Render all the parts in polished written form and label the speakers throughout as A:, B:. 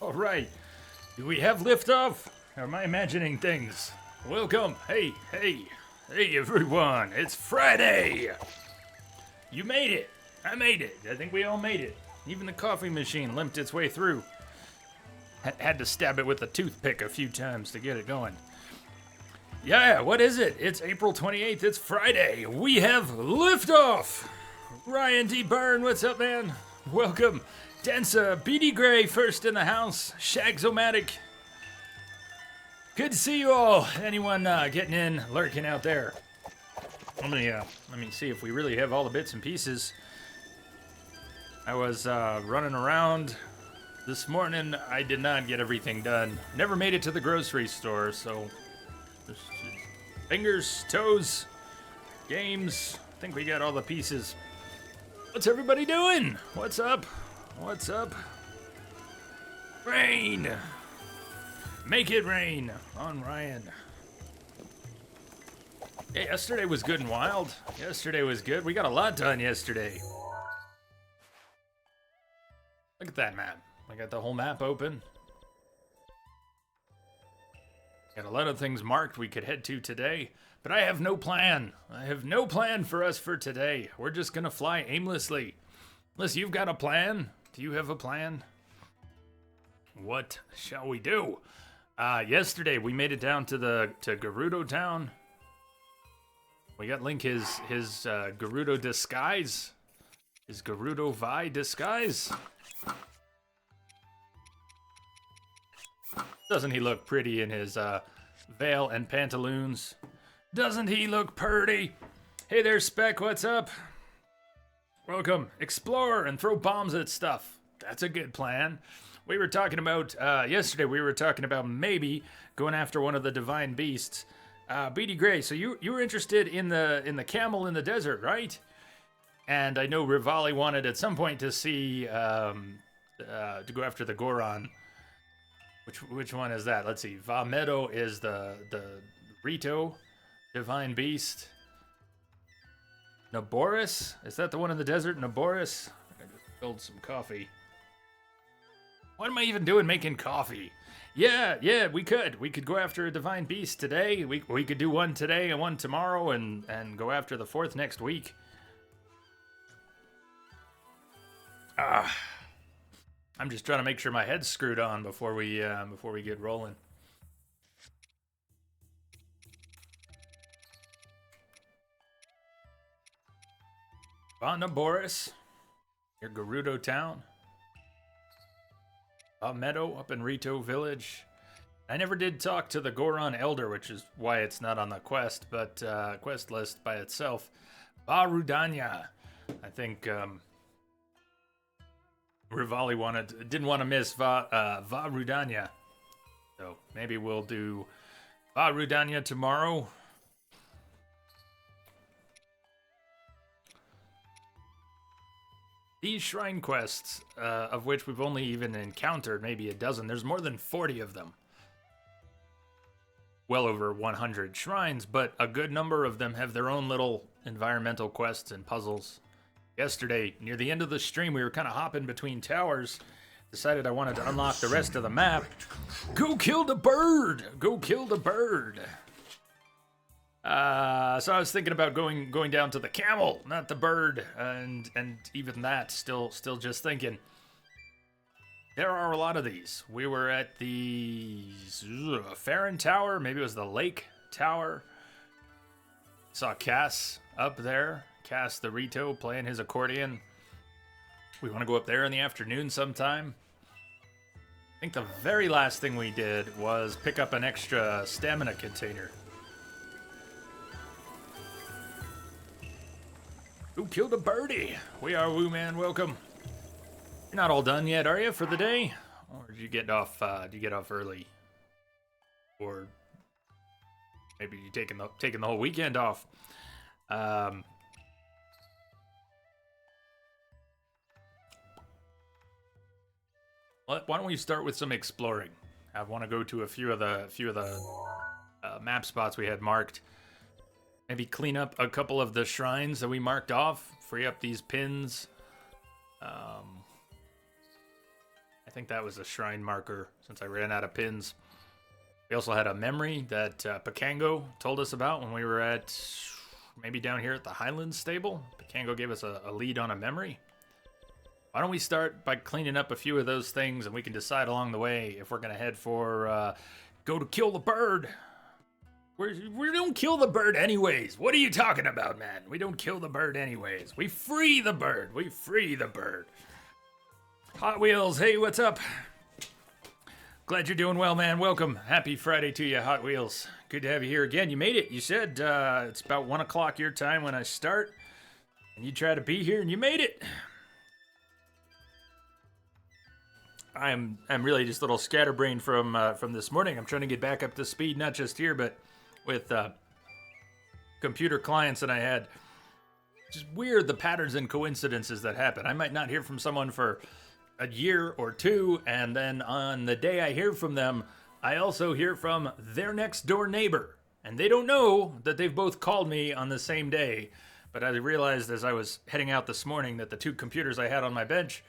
A: All right. Do we have liftoff? Or am I imagining things? Welcome. Hey, everyone. It's Friday. You made it. I made it. I think we all made it. Even the coffee machine limped its way through. Had to stab it with a toothpick a few times to get it going. Yeah, what is it? It's April 28th. It's Friday. We have liftoff. Ryan D. Byrne, what's up, man? Welcome. Densa, BD Gray, first in the house. Shagzomatic. Good to see you all. Anyone getting in, lurking out there? Let me see if we really have all the bits and pieces. I was running around this morning. I did not get everything done. Never made it to the grocery store, so just fingers, toes, games. I think we got all the pieces. What's everybody doing? What's up? What's up? Rain! Make it rain on Ryan. Hey, yesterday was good and wild. Yesterday was good. We got a lot done yesterday. Look at that map. I got the whole map open. Got a lot of things marked we could head to today, but I have no plan. I have no plan for us for today. We're just gonna fly aimlessly. Unless you've got a plan. Do you have a plan? What shall we do? Yesterday we made it down to Gerudo Town. We got Link his Gerudo disguise. His Gerudo Vi disguise. Doesn't he look pretty in his veil and pantaloons? Doesn't he look purty? Hey there, Spec, what's up? Welcome. Explore and throw bombs at stuff. That's a good plan. We were talking about, yesterday we were talking about maybe going after one of the divine beasts. BD Gray, so you were interested in the camel in the desert, right? And I know Rivali wanted at some point to see, to go after the Goron. Which one is that? Let's see. Vamedo is the Rito, divine beast. Naboris? Is that the one in the desert? Naboris? I just spilled some coffee. What am I even doing making coffee? Yeah, we could. We could go after a divine beast today. We could do one today and one tomorrow and go after the fourth next week. I'm just trying to make sure my head's screwed on before we get rolling. Vana Boris, near Gerudo Town. Meadow up in Rito Village. I never did talk to the Goron Elder, which is why it's not on the quest, but quest list by itself. Varudanya. I think Rivali didn't want to miss Varudanya. So maybe we'll do Varudanya tomorrow. These shrine quests, of which we've only even encountered maybe a dozen, there's more than 40 of them. Well over 100 shrines, but a good number of them have their own little environmental quests and puzzles. Yesterday, near the end of the stream, we were kind of hopping between towers. Decided I wanted to unlock the rest of the map. Go kill the bird! Go kill the bird! So I was thinking about going down to the camel, not the bird, and even that, still just thinking. There are a lot of these. We were at the Farron Tower, maybe it was the Lake Tower. Saw Cass up there, Cass the Rito playing his accordion. We want to go up there in the afternoon sometime. I think the very last thing we did was pick up an extra stamina container. Who killed a birdie? We are Woo Man, welcome. You're not all done yet, are you, for the day? Or did you get off early? Or maybe you taking the whole weekend off? Why don't we start with some exploring? I want to go to a few of the map spots we had marked. Maybe clean up a couple of the shrines that we marked off. Free up these pins. I think that was a shrine marker since I ran out of pins. We also had a memory that Picango told us about when we were at, maybe down here at the Highlands stable. Picango gave us a lead on a memory. Why don't we start by cleaning up a few of those things, and we can decide along the way if we're going to head for go to kill the bird. We don't kill the bird anyways. What are you talking about, man? We don't kill the bird anyways. We free the bird. We free the bird. Hot Wheels, hey, what's up? Glad you're doing well, man. Welcome. Happy Friday to you, Hot Wheels. Good to have you here again. You made it. You said it's about 1 o'clock your time when I start, and you try to be here, and you made it. I'm really just a little scatterbrained from this morning. I'm trying to get back up to speed, not just here, but with computer clients that I had. It's just weird, the patterns and coincidences that happen. I might not hear from someone for a year or two, and then on the day I hear from them, I also hear from their next door neighbor. And they don't know that they've both called me on the same day. But I realized as I was heading out this morning that the 2 computers I had on my bench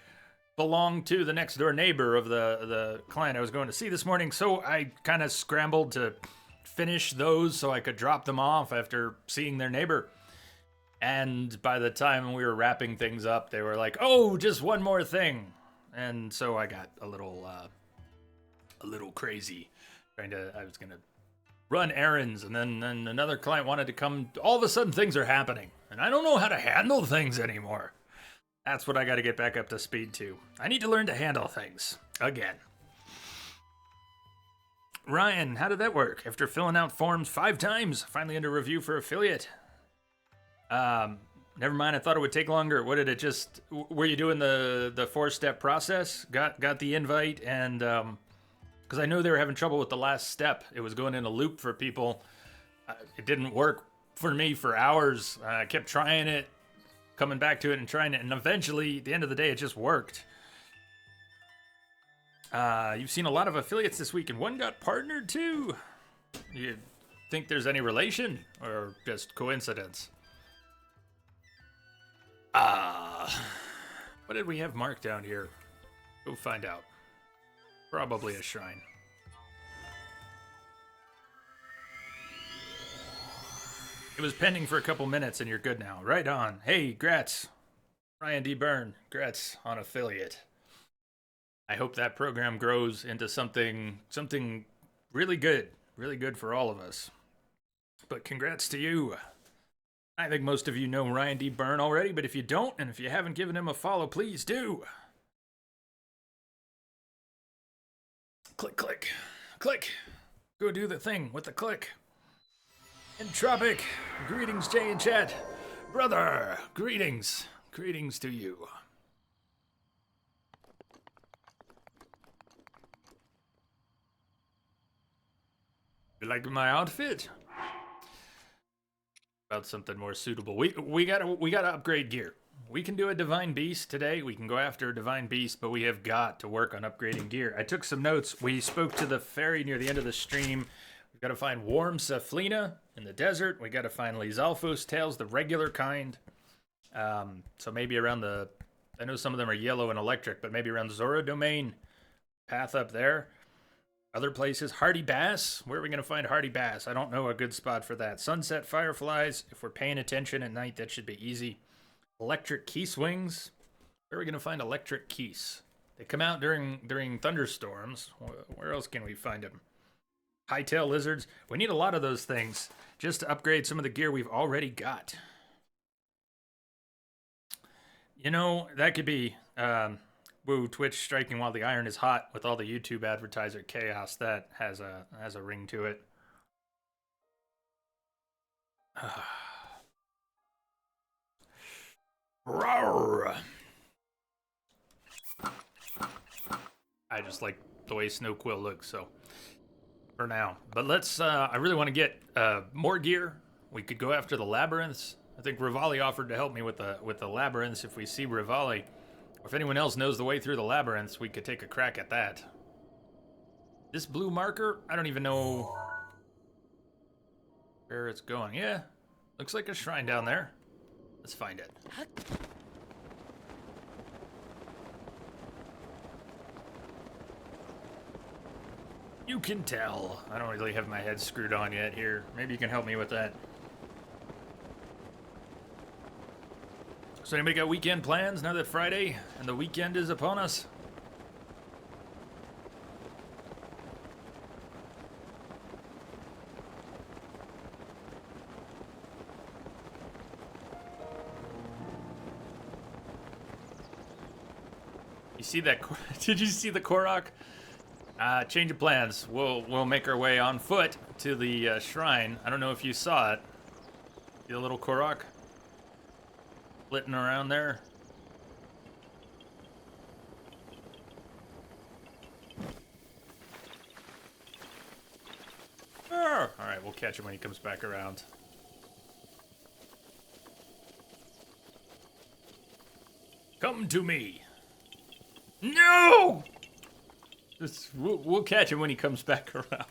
A: belonged to the next door neighbor of the client I was going to see this morning. So I kind of scrambled to finish those so I could drop them off after seeing their neighbor. And by the time we were wrapping things up, they were like, "Oh, just one more thing." And so I got a little crazy. I was gonna run errands, and then another client wanted to come. All of a sudden, things are happening, and I don't know how to handle things anymore. That's what I got to get back up to speed to. I need to learn to handle things again. Ryan, how did that work? After filling out forms 5 times, finally under review for affiliate. Never mind, I thought it would take longer. What did it just... Were you doing the 4-step process? Got the invite, and... Because I know they were having trouble with the last step. It was going in a loop for people. It didn't work for me for hours. I kept trying it, coming back to it and trying it, and eventually, at the end of the day, it just worked. You've seen a lot of affiliates this week, and one got partnered too. You think there's any relation, or just coincidence? What did we have marked down here? Go find out. Probably a shrine. It was pending for a couple minutes, and you're good now. Right on. Hey, grats. Ryan D. Byrne, grats on affiliate. I hope that program grows into something really good for all of us. But congrats to you. I think most of you know Ryan D. Byrne already, but if you don't, and if you haven't given him a follow, please do. Click, click, click. Go do the thing with the click. Entropic, greetings, Jay in chat. Brother, greetings. Greetings to you. You like my outfit? About something more suitable. We gotta upgrade gear. We can do a Divine Beast today. We can go after a Divine Beast, but we have got to work on upgrading gear. I took some notes. We spoke to the fairy near the end of the stream. We've got to find Warm Saflina in the desert. We got to find Lizalfos tails, the regular kind. So maybe around the... I know some of them are yellow and electric, but maybe around the Zora domain path up there. Other places, Hardy Bass. Where are we going to find Hardy Bass? I don't know a good spot for that. Sunset Fireflies. If we're paying attention at night, that should be easy. Electric Keese Wings. Where are we going to find electric Keese? They come out during thunderstorms. Where else can we find them? Hightail Lizards. We need a lot of those things just to upgrade some of the gear we've already got. You know, that could be... Woo, Twitch striking while the iron is hot with all the YouTube advertiser chaos. That has a ring to it. Rawr. I just like the way Snow Quill looks, so for now. But let's, I really want to get more gear. We could go after the labyrinths. I think Rivali offered to help me with the labyrinths. If we see Rivali, or if anyone else knows the way through the labyrinths, we could take a crack at that. This blue marker, I don't even know where it's going. Yeah, looks like a shrine down there. Let's find it. You can tell. I don't really have my head screwed on yet here. Maybe you can help me with that. So anybody got weekend plans now that Friday and the weekend is upon us? You see that? Did you see the Korok? Change of plans. We'll make our way on foot to the shrine. I don't know if you saw it. See the little Korok flitting around there. All right, we'll catch him when he comes back around. Come to me. No! We'll catch him when he comes back around.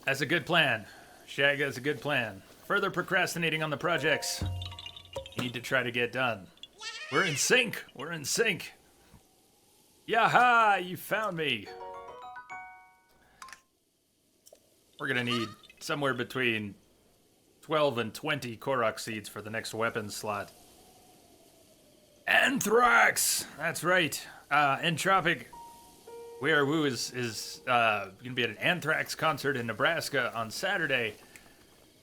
A: That's a good plan. Shag, that's a good plan. Further procrastinating on the projects you need to try to get done. We're in sync. We're in sync. Yaha! You found me. We're gonna need somewhere between 12 and 20 Korok seeds for the next weapon slot. Anthrax! That's right. Entropic Weirwoo is going to be at an Anthrax concert in Nebraska on Saturday.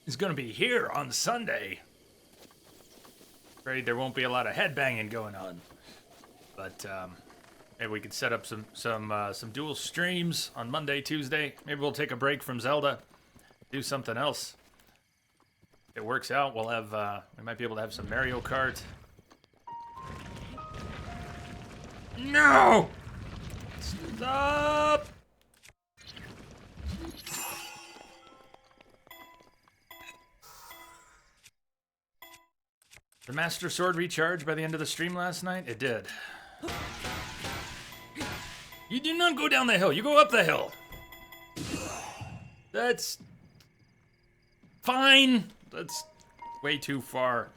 A: He's going to be here on Sunday. Afraid there won't be a lot of headbanging going on. But maybe we could set up some dual streams on Monday, Tuesday. Maybe we'll take a break from Zelda. Do something else. If it works out, we'll have we might be able to have some Mario Kart. No! Stop! The Master Sword recharged by the end of the stream last night? It did. You did not go down the hill, you go up the hill. That's fine. That's way too far.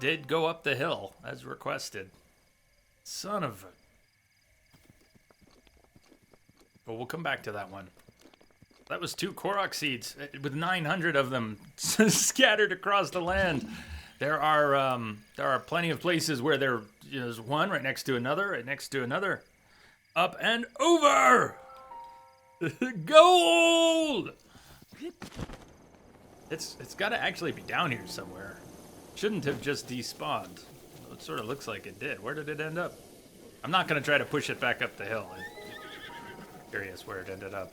A: Did go up the hill as requested. Son of a... But we'll come back to that one. That was 2 Korok seeds with 900 of them scattered across the land. There are plenty of places where there's one right next to another, right next to another. Up and over! Gold! It's got to actually be down here somewhere. Shouldn't have just despawned. It sort of looks like it did. Where did it end up? I'm not going to try to push it back up the hill. I'm curious where it ended up.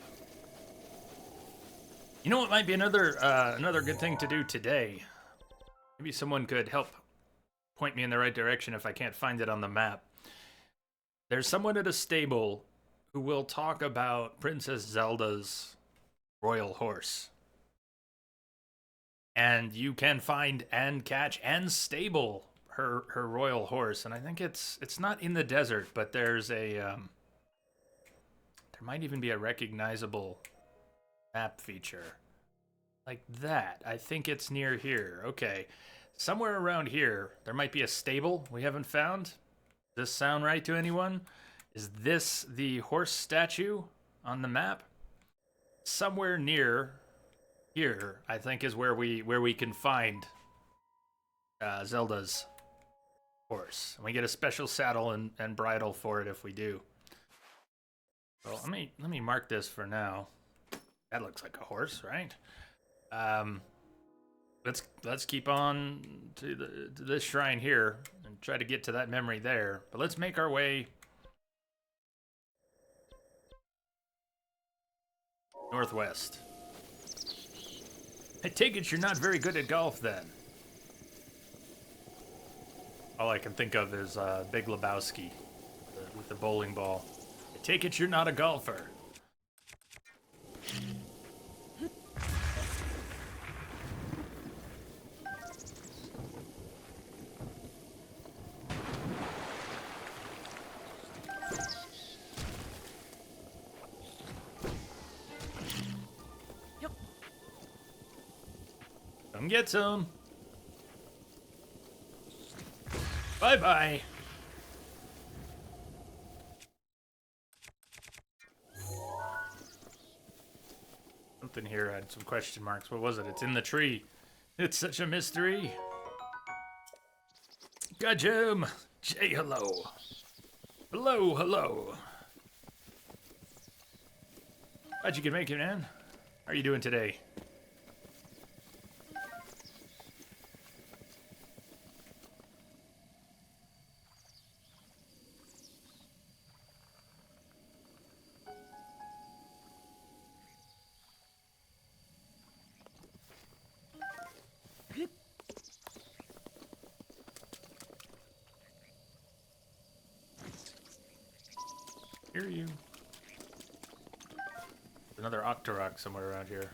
A: You know what might be another good thing to do today? Maybe someone could help point me in the right direction if I can't find it on the map. There's someone at a stable who will talk about Princess Zelda's royal horse. And you can find and catch and stable her royal horse. And I think it's not in the desert, but there's a there might even be a recognizable map feature like that. I think it's near here. Okay, somewhere around here there might be a stable we haven't found. Does this sound right to anyone? Is this the horse statue on the map? Somewhere near here, I think, is where we can find Zelda's horse. And we get a special saddle and bridle for it if we do. So let me mark this for now. That looks like a horse, right? Let's keep on to this shrine here and try to get to that memory there. But let's make our way northwest. I take it you're not very good at golf, then. All I can think of is Big Lebowski with the bowling ball. I take it you're not a golfer. Come get some. Bye-bye. something here. I had some question marks. What was it? It's in the tree. It's such a mystery. Gudgeum! Say hello. Hello, hello. Glad you could make it, man. How are you doing today? Hear you. Another Octorok somewhere around here.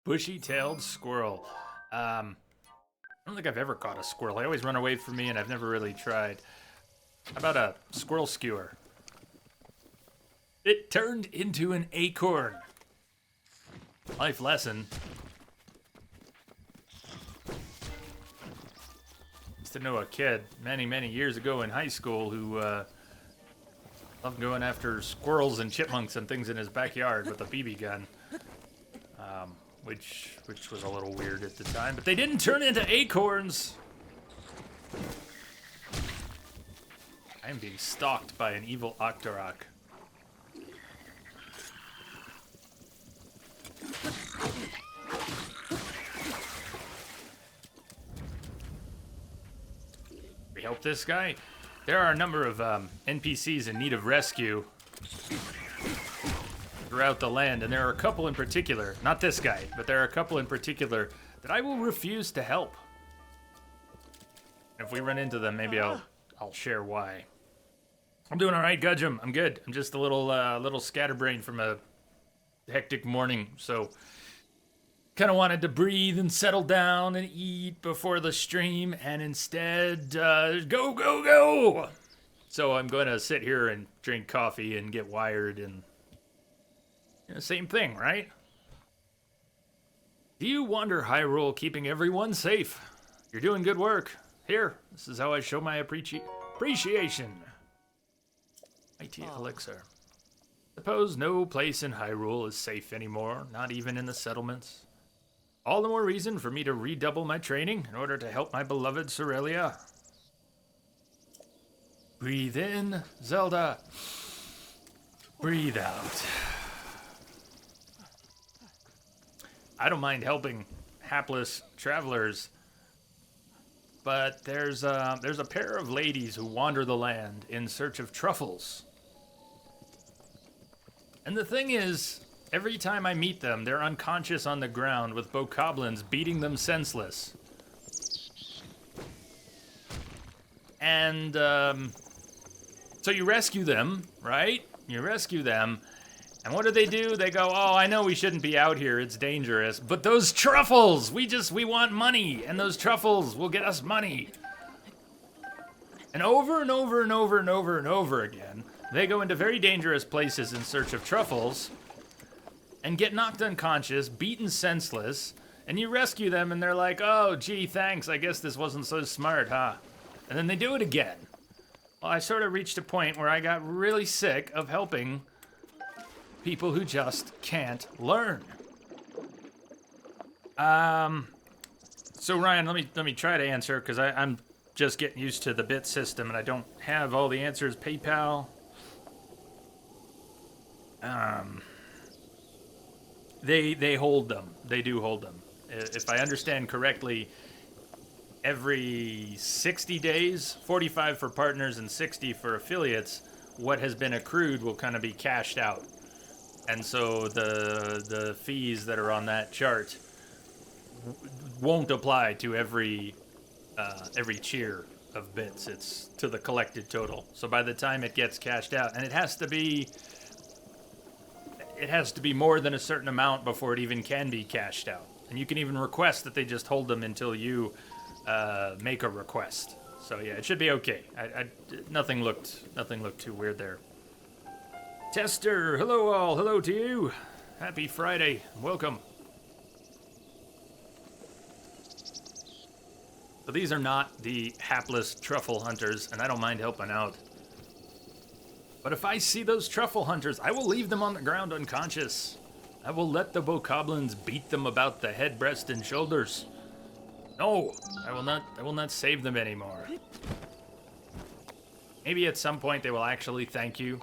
A: Bushy-tailed squirrel. I don't think I've ever caught a squirrel. They always run away from me, and I've never really tried. How about a squirrel skewer? It turned into an acorn. Life lesson. Used to know a kid many, many years ago in high school who loved going after squirrels and chipmunks and things in his backyard with a BB gun, which was a little weird at the time. But they didn't turn into acorns. I am being stalked by an evil Octorok. We help this guy. There are a number of NPCs in need of rescue throughout the land, and there are a couple in particular, not this guy, but there are a couple in particular that I will refuse to help. If we run into them, maybe I'll share why. I'm doing all right, Gudgeum. I'm good. I'm just a little scatterbrained from a hectic morning, so kind of wanted to breathe and settle down and eat before the stream, and instead, go! So I'm going to sit here and drink coffee and get wired, and same thing, right? Do you wander Hyrule keeping everyone safe? You're doing good work. Here, this is how I show my appreciation. IT Elixir. Suppose no place in Hyrule is safe anymore, not even in the settlements. All the more reason for me to redouble my training in order to help my beloved Cerelia. Breathe in, Zelda. Breathe out. I don't mind helping hapless travelers, but there's a pair of ladies who wander the land in search of truffles. And the thing is, every time I meet them, they're unconscious on the ground with bokoblins beating them senseless. And so you rescue them, right? You rescue them, and what do? They go, oh, I know we shouldn't be out here, it's dangerous, but those truffles, we want money, and those truffles will get us money. And over and over and over and over and over again, they go into very dangerous places in search of truffles, and get knocked unconscious, beaten senseless, and you rescue them, and they're like, oh, gee, thanks, I guess this wasn't so smart, huh? And then they do it again. Well, I sort of reached a point where I got really sick of helping people who just can't learn. So Ryan, let me try to answer, because I'm just getting used to the bit system, and I don't have all the answers. PayPal. They hold them. They do hold them. If I understand correctly, every 60 days, 45 for partners and 60 for affiliates, what has been accrued will kind of be cashed out. And so the fees that are on that chart won't apply to every cheer of bits. It's to the collected total. So by the time it gets cashed out, and it has to be more than a certain amount before it even can be cashed out. And you can even request that they just hold them until you make a request. So yeah, it should be okay. Nothing looked too weird there. Tester, hello all, hello to you. Happy Friday, welcome. So these are not the hapless truffle hunters, and I don't mind helping out. But if I see those truffle hunters, I will leave them on the ground unconscious. I will let the bokoblins beat them about the head, breast, and shoulders. No, I will not save them anymore. Maybe at some point they will actually thank you,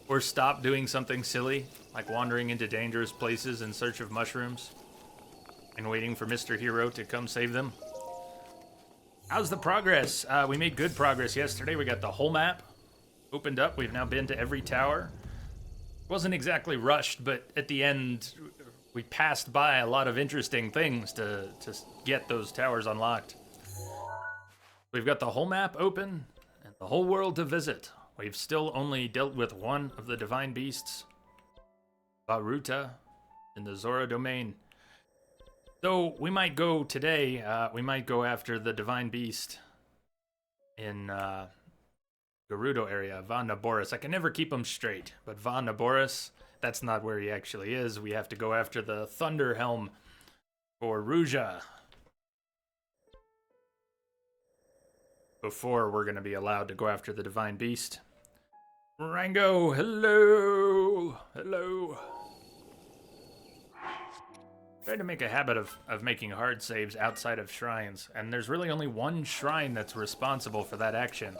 A: or stop doing something silly, like wandering into dangerous places in search of mushrooms, and waiting for Mr. Hero to come save them. How's the progress? We made good progress yesterday. We got the whole map opened up. We've now been to every tower. Wasn't exactly rushed, but at the end, we passed by a lot of interesting things to get those towers unlocked. We've got the whole map open and the whole world to visit. We've still only dealt with one of the divine beasts, Baruta, in the Zora domain. So we might go today, we might go after the divine beast in Gerudo area, Van Naboris. I can never keep them straight, but Van Naboris, that's not where he actually is. We have to go after the Thunder Helm for Ruja before we're going to be allowed to go after the divine beast. Rango, hello! Hello! Trying to make a habit of making hard saves outside of shrines, and there's really only one shrine that's responsible for that action.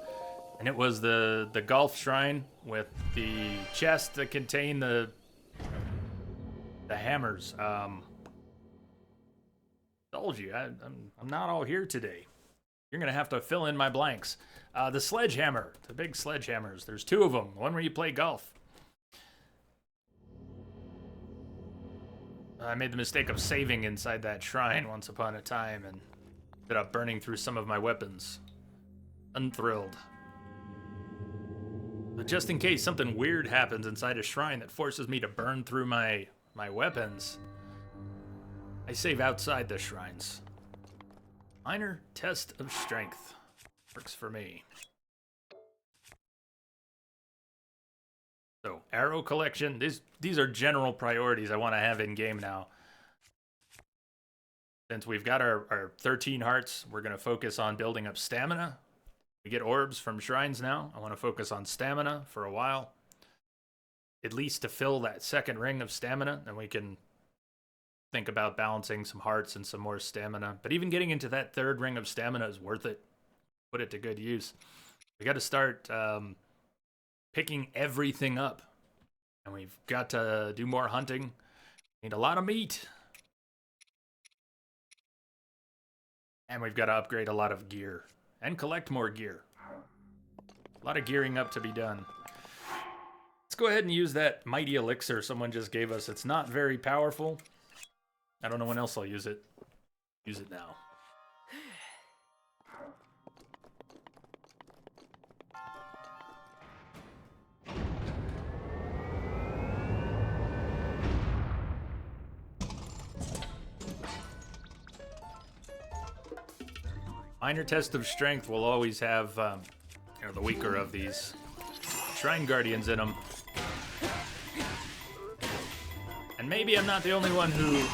A: And it was the golf shrine with the chest that contained the hammers. Told you, I'm not all here today. You're gonna have to fill in my blanks. The sledgehammer, the big sledgehammers. There's two of them. One where you play golf. I made the mistake of saving inside that shrine once upon a time and ended up burning through some of my weapons. Unthrilled. But just in case something weird happens inside a shrine that forces me to burn through my weapons, I save outside the shrines. Minor test of strength. Works for me. So, arrow collection. These are general priorities I want to have in game now. Since we've got our 13 hearts, we're going to focus on building up stamina. We get orbs from shrines now. I want to focus on stamina for a while. At least to fill that second ring of stamina, and we can think about balancing some hearts and some more stamina. But even getting into that third ring of stamina is worth it. Put it to good use. We got to start picking everything up. And we've got to do more hunting. Need a lot of meat. And we've got to upgrade a lot of gear. And collect more gear. A lot of gearing up to be done. Let's go ahead and use that mighty elixir someone just gave us. It's not very powerful. I don't know when else I'll use it. Use it now. Minor test of strength will always have the weaker of these Shrine Guardians in them. And maybe I'm not the only one who...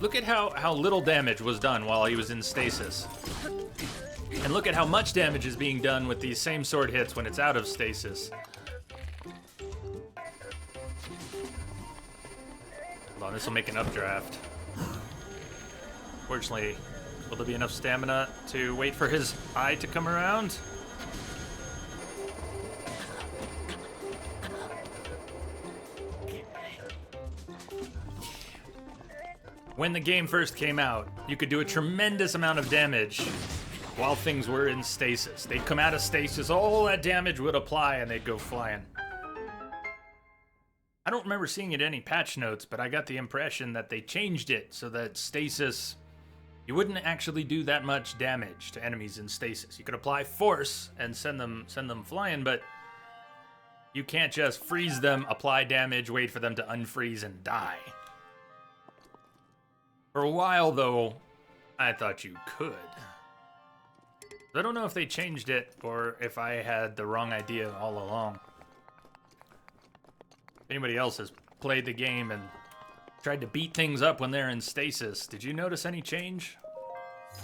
A: Look at how little damage was done while he was in stasis. And look at how much damage is being done with these same sword hits when it's out of stasis. Hold on, this will make an updraft. Fortunately, will there be enough stamina to wait for his eye to come around? When the game first came out, you could do a tremendous amount of damage while things were in stasis. They'd come out of stasis, all that damage would apply, and they'd go flying. I don't remember seeing it in any patch notes, but I got the impression that they changed it so that stasis, you wouldn't actually do that much damage to enemies in stasis. You could apply force and send them flying, but you can't just freeze them, apply damage, wait for them to unfreeze and die. For a while, though, I thought you could. I don't know if they changed it or if I had the wrong idea all along. If anybody else has played the game and tried to beat things up when they're in stasis, did you notice any change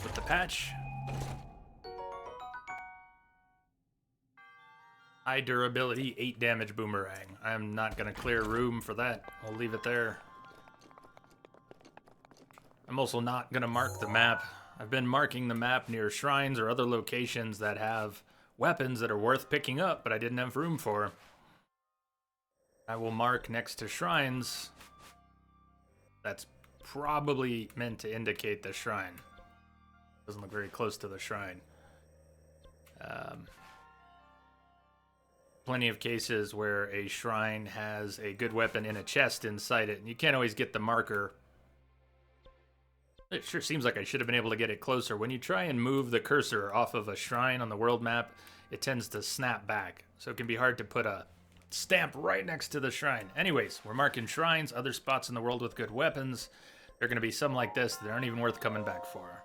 A: with the patch? High durability, 8 damage boomerang. I'm not gonna clear room for that. I'll leave it there. I'm also not gonna mark the map. I've been marking the map near shrines or other locations that have weapons that are worth picking up, but I didn't have room for. I will mark next to shrines. That's probably meant to indicate the shrine. Doesn't look very close to the shrine. Plenty of cases where a shrine has a good weapon in a chest inside it, and you can't always get the marker. It sure seems like I should have been able to get it closer. When you try and move the cursor off of a shrine on the world map, it tends to snap back, so it can be hard to put a stamp right next to the shrine. Anyways, we're marking shrines, other spots in the world with good weapons. There are going to be some like this that aren't even worth coming back for.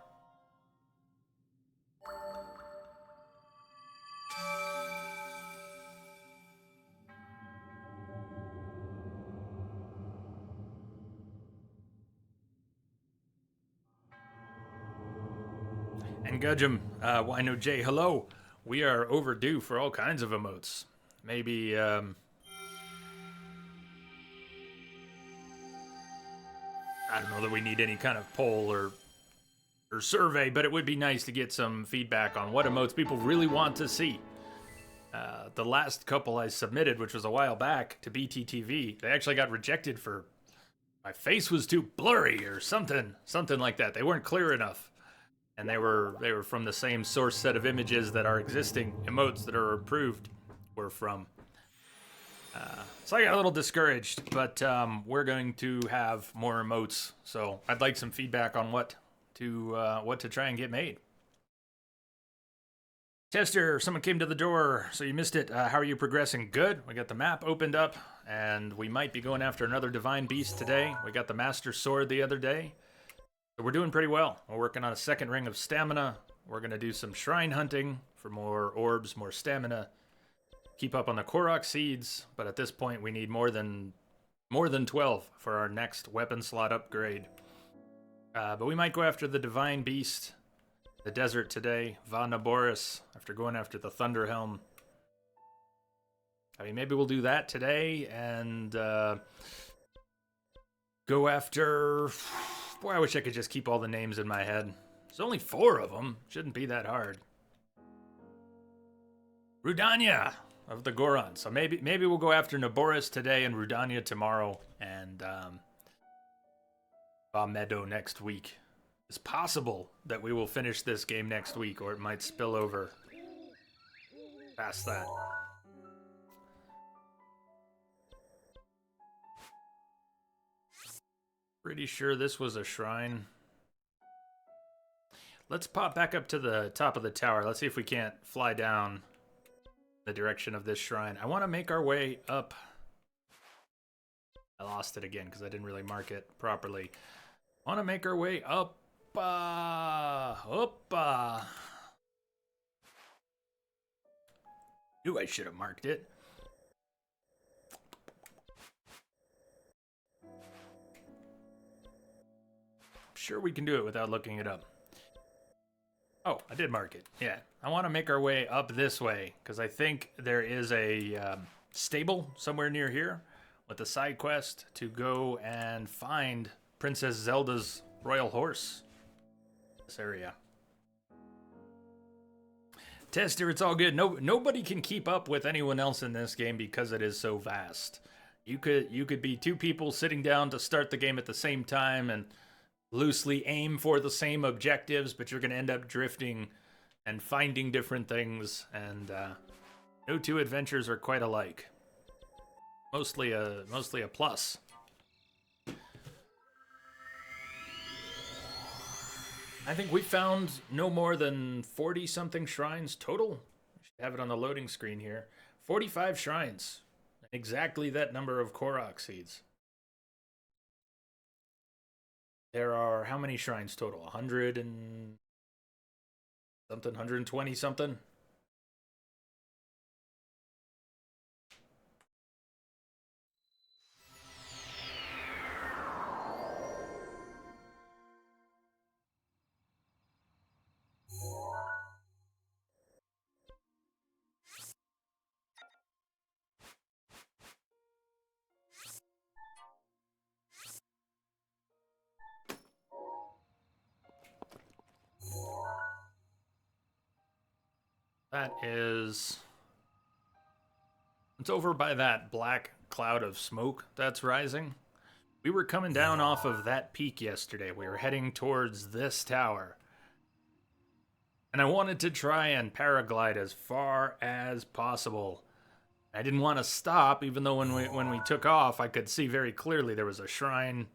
A: And Gudgeum, Wino J, hello. We are overdue for all kinds of emotes. Maybe, I don't know that we need any kind of poll or survey, but it would be nice to get some feedback on what emotes people really want to see. The last couple I submitted, which was a while back, to BTTV, they actually got rejected for my face was too blurry or something like that. They weren't clear enough. And they were from the same source set of images that our existing emotes that are approved were from. So I got a little discouraged, but we're going to have more emotes. So I'd like some feedback on what to try and get made. Tester, someone came to the door, so you missed it. How are you progressing? Good. We got the map opened up, and we might be going after another divine beast today. We got the master sword the other day. So we're doing pretty well. We're working on a second ring of stamina. We're going to do some shrine hunting for more orbs, more stamina. Keep up on the Korok seeds, but at this point we need more than 12 for our next weapon slot upgrade. But we might go after the divine beast, the desert today, Va Naboris, after going after the Thunder Helm. I mean, maybe we'll do that today and go after... Boy, I wish I could just keep all the names in my head. There's only 4 of them. Shouldn't be that hard. Rudania of the Goron. So maybe we'll go after Naboris today and Rudania tomorrow and Va Meadow next week. It's possible that we will finish this game next week, or it might spill over past that. Pretty sure this was a shrine. Let's pop back up to the top of the tower. Let's see if we can't fly down the direction of this shrine. I want to make our way up. I lost it again because I didn't really mark it properly. I want to make our way up. Knew I should have marked it. Sure we can do it without looking it up. Oh, I did mark it. Yeah, I want to make our way up this way because I think there is a stable somewhere near here with a side quest to go and find Princess Zelda's royal horse. This area. Tester, it's all good. Nobody can keep up with anyone else in this game because it is so vast. You could be 2 people sitting down to start the game at the same time and loosely aim for the same objectives, but you're going to end up drifting and finding different things, and no 2 adventures are quite alike. Mostly a plus. I think we found no more than 40-something shrines total. I should have it on the loading screen here. 45 shrines. Exactly that number of Korok seeds. There are how many shrines total? 100 and something, 120 something? That is... It's over by that black cloud of smoke that's rising. We were coming down off of that peak yesterday. We were heading towards this tower. And I wanted to try and paraglide as far as possible. I didn't want to stop, even though when we took off, I could see very clearly there was a shrine.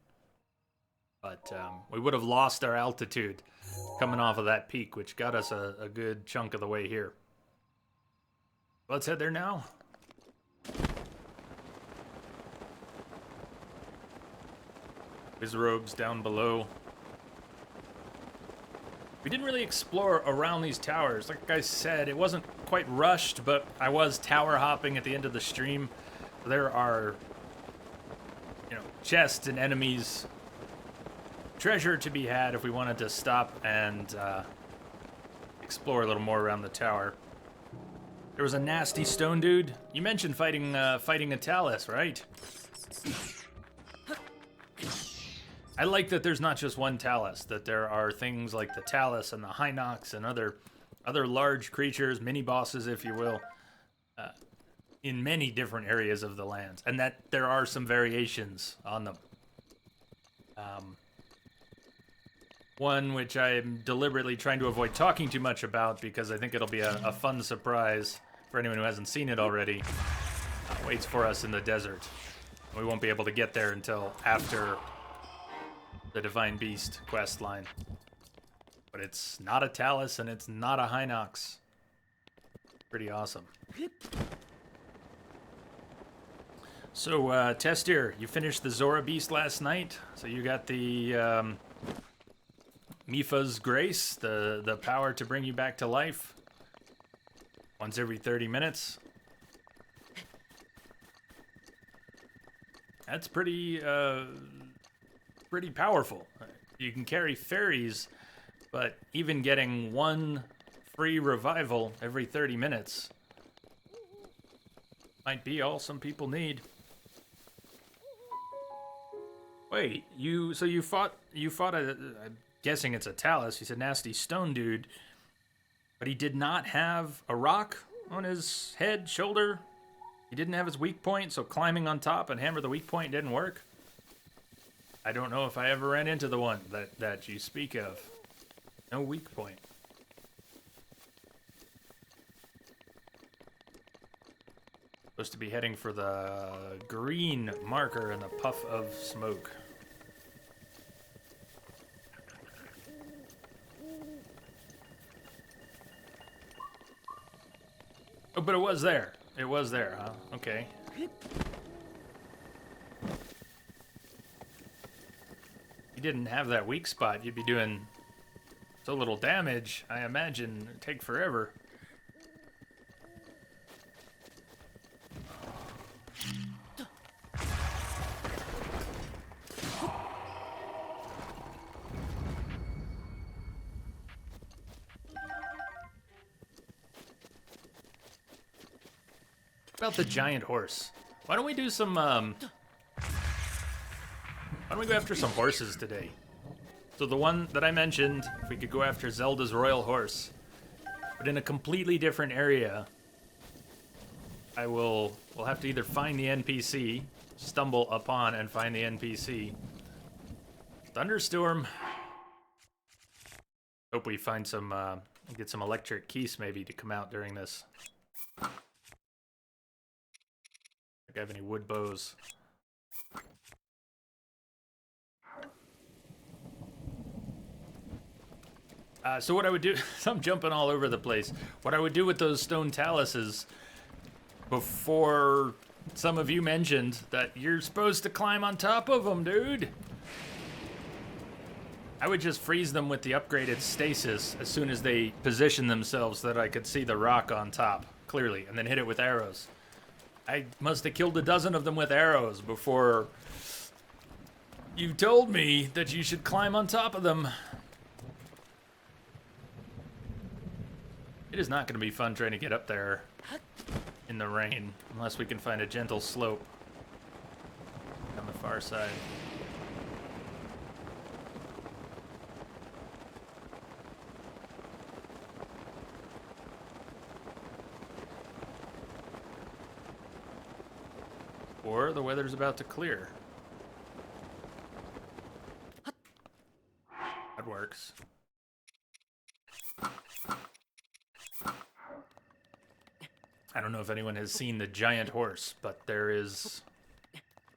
A: But we would have lost our altitude coming off of that peak, which got us a good chunk of the way here. Let's head there now. His robes down below. We didn't really explore around these towers. Like I said, it wasn't quite rushed, but I was tower hopping at the end of the stream. There are, chests and enemies, treasure to be had if we wanted to stop and explore a little more around the tower. There was a nasty stone dude. You mentioned fighting a Talus, right? I like that there's not just one Talus, that there are things like the Talus and the Hinox and other large creatures, mini-bosses, if you will, in many different areas of the lands, and that there are some variations on them. One which I'm deliberately trying to avoid talking too much about because I think it'll be a fun surprise for anyone who hasn't seen it already, waits for us in the desert. We won't be able to get there until after the Divine Beast quest line. But it's not a Talus and it's not a Hinox. Pretty awesome. So, Testier, you finished the Zora Beast last night. So you got the Mifa's Grace, the power to bring you back to life. Once every 30 minutes. That's pretty powerful. You can carry fairies, but even getting one free revival every 30 minutes might be all some people need. Wait, you fought I'm guessing it's a Talus. He's a nasty stone dude, but he did not have a rock on his head, shoulder. He didn't have his weak point, so climbing on top and hammer the weak point didn't work. I don't know if I ever ran into the one that you speak of. No weak point. Supposed to be heading for the green marker and the puff of smoke. Oh, but it was there. It was there, huh? Okay. Didn't have that weak spot, you'd be doing so little damage, I imagine it'd take forever. About the giant horse. Why don't we do some why don't we go after some horses today? So the one that I mentioned, if we could go after Zelda's royal horse, but in a completely different area. We'll have to either find the NPC, stumble upon and find the NPC. Thunderstorm. Hope we find some, get some electric keys maybe to come out during this. If I have any wood bows. So what I would do, I'm jumping all over the place. What I would do with those stone taluses, before some of you mentioned that you're supposed to climb on top of them, dude. I would just freeze them with the upgraded stasis as soon as they position themselves so that I could see the rock on top, clearly, and then hit it with arrows. I must have killed a dozen of them with arrows before you told me that you should climb on top of them. It is not going to be fun trying to get up there in the rain, unless we can find a gentle slope on the far side. or the weather's about to clear. That works. I don't know if anyone has seen the giant horse, but there is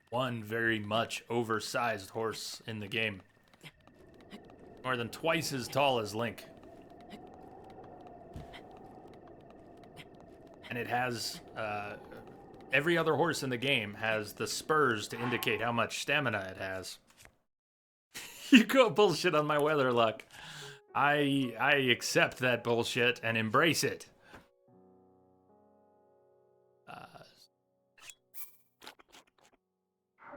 A: one very much oversized horse in the game. More than twice as tall as Link. And it has, every other horse in the game has the spurs to indicate how much stamina it has. You go bullshit on my weather luck. I accept that bullshit and embrace it.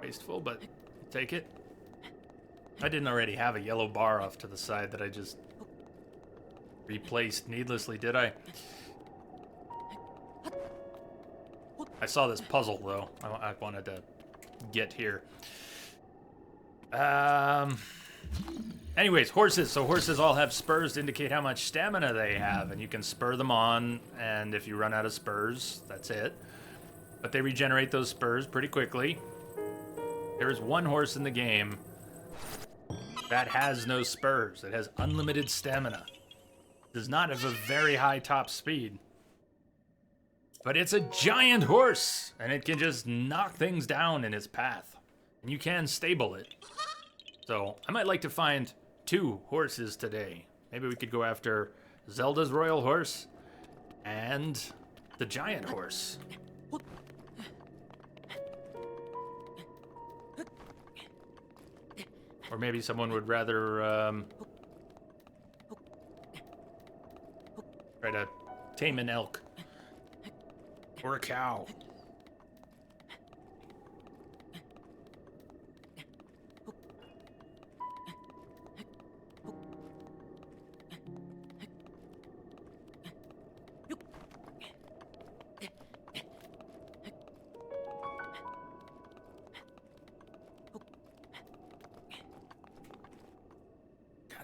A: Wasteful, but take it. I didn't already have a yellow bar off to the side that I just replaced needlessly, did I? I saw this puzzle, though. I wanted to get here. Anyways, horses. So horses all have spurs to indicate how much stamina they have, and you can spur them on, and if you run out of spurs, that's it. But they regenerate those spurs pretty quickly. There is one horse in the game that has no spurs. It has unlimited stamina. Does not have a very high top speed. But it's a giant horse, and it can just knock things down in its path. And you can stable it. So, I might like to find 2 horses today. Maybe we could go after Zelda's royal horse and the giant horse. Or maybe someone would rather try to tame an elk. Or a cow.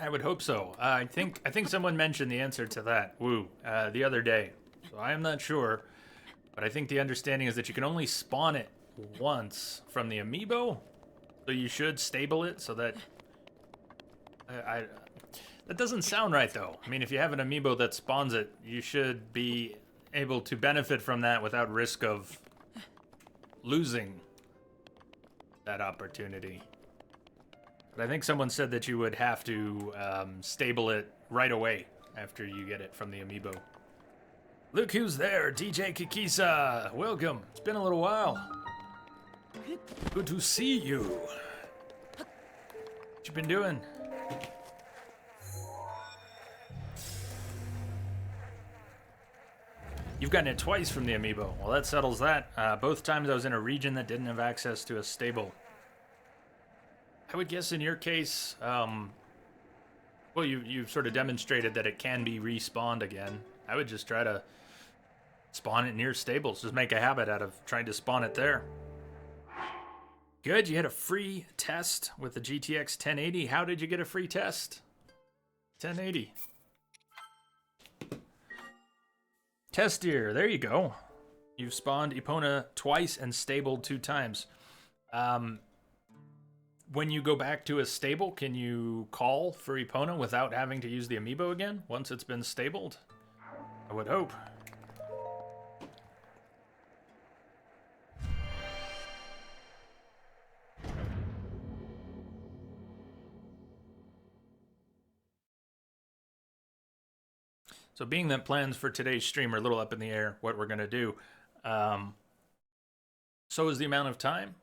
A: I would hope so. I think someone mentioned the answer to that. The other day. So I am not sure. But I think the understanding is that you can only spawn it once from the amiibo. So you should stable it so that... that doesn't sound right, though. I mean, if you have an amiibo that spawns it, you should be able to benefit from that without risk of losing that opportunity. But I think someone said that you would have to stable it right away after you get it from the amiibo. Look who's there, DJ Kikisa. Welcome. It's been a little while. Good to see you. What you been doing? You've gotten it twice from the amiibo. Well, that settles that. Both times I was in a region that didn't have access to a stable. I would guess in your case, well, you've sort of demonstrated that it can be respawned again. I would just try to spawn it near stables. Just make a habit out of trying to spawn it there. Good, you had a free test with the GTX 1080. How did you get a free test? 1080. Testier, there you go. You've spawned Epona twice and stabled 2 times. When you go back to a stable, can you call for Epona without having to use the amiibo again once it's been stabled? I would hope. So being that plans for today's stream are a little up in the air, what we're going to do, so is the amount of time.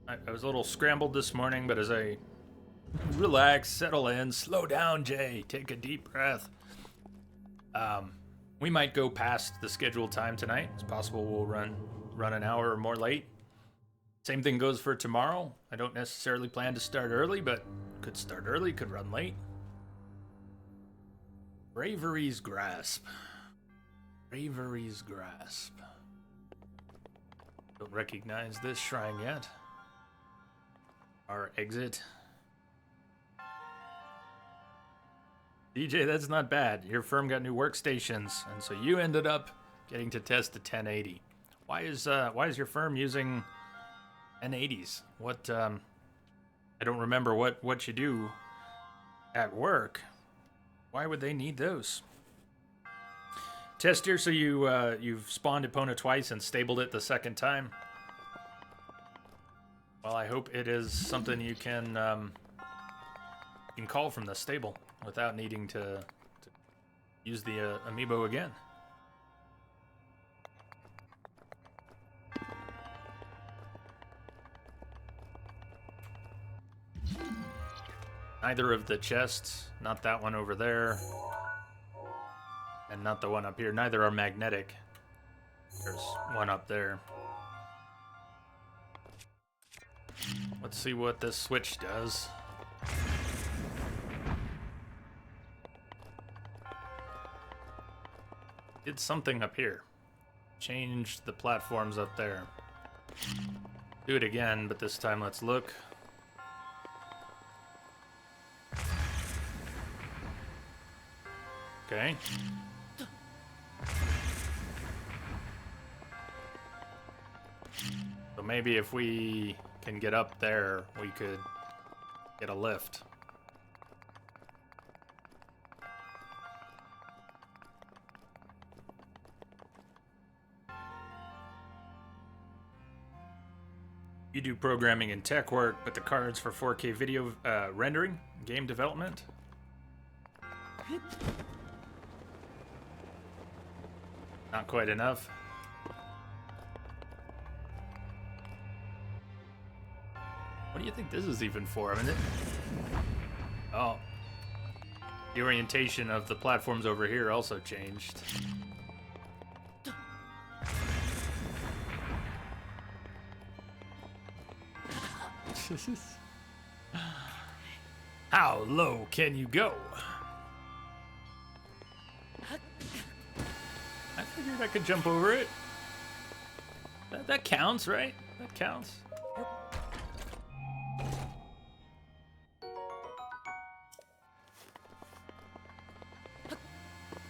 A: I was a little scrambled this morning, but as I relax, settle in, slow down, Jay, take a deep breath. We might go past the scheduled time tonight. It's possible we'll run an hour or more late. Same thing goes for tomorrow. I don't necessarily plan to start early, but could start early, could run late. Bravery's Grasp. Bravery's Grasp. Don't recognize this shrine yet. Our exit. DJ, that's not bad. Your firm got new workstations, and so you ended up getting to test the 1080. Why is your firm using and 80s. What, I don't remember what you do at work. Why would they need those? Test here, so you've spawned Epona twice and stabled it the second time. Well, I hope it is something you can call from the stable without needing to use the amiibo again. Neither of the chests, not that one over there, and not the one up here, neither are magnetic. There's one up there. Let's see what this switch does. Did something up here. Changed the platforms up there. Do it again, but this time let's look. Okay. So maybe if we can get up there, we could get a lift. You do programming and tech work, but the cards for 4K video rendering, game development. Not quite enough. What do you think this is even for? I mean, oh, the orientation of the platforms over here also changed. How low can you go? I figured I could jump over it. That counts, right? That counts.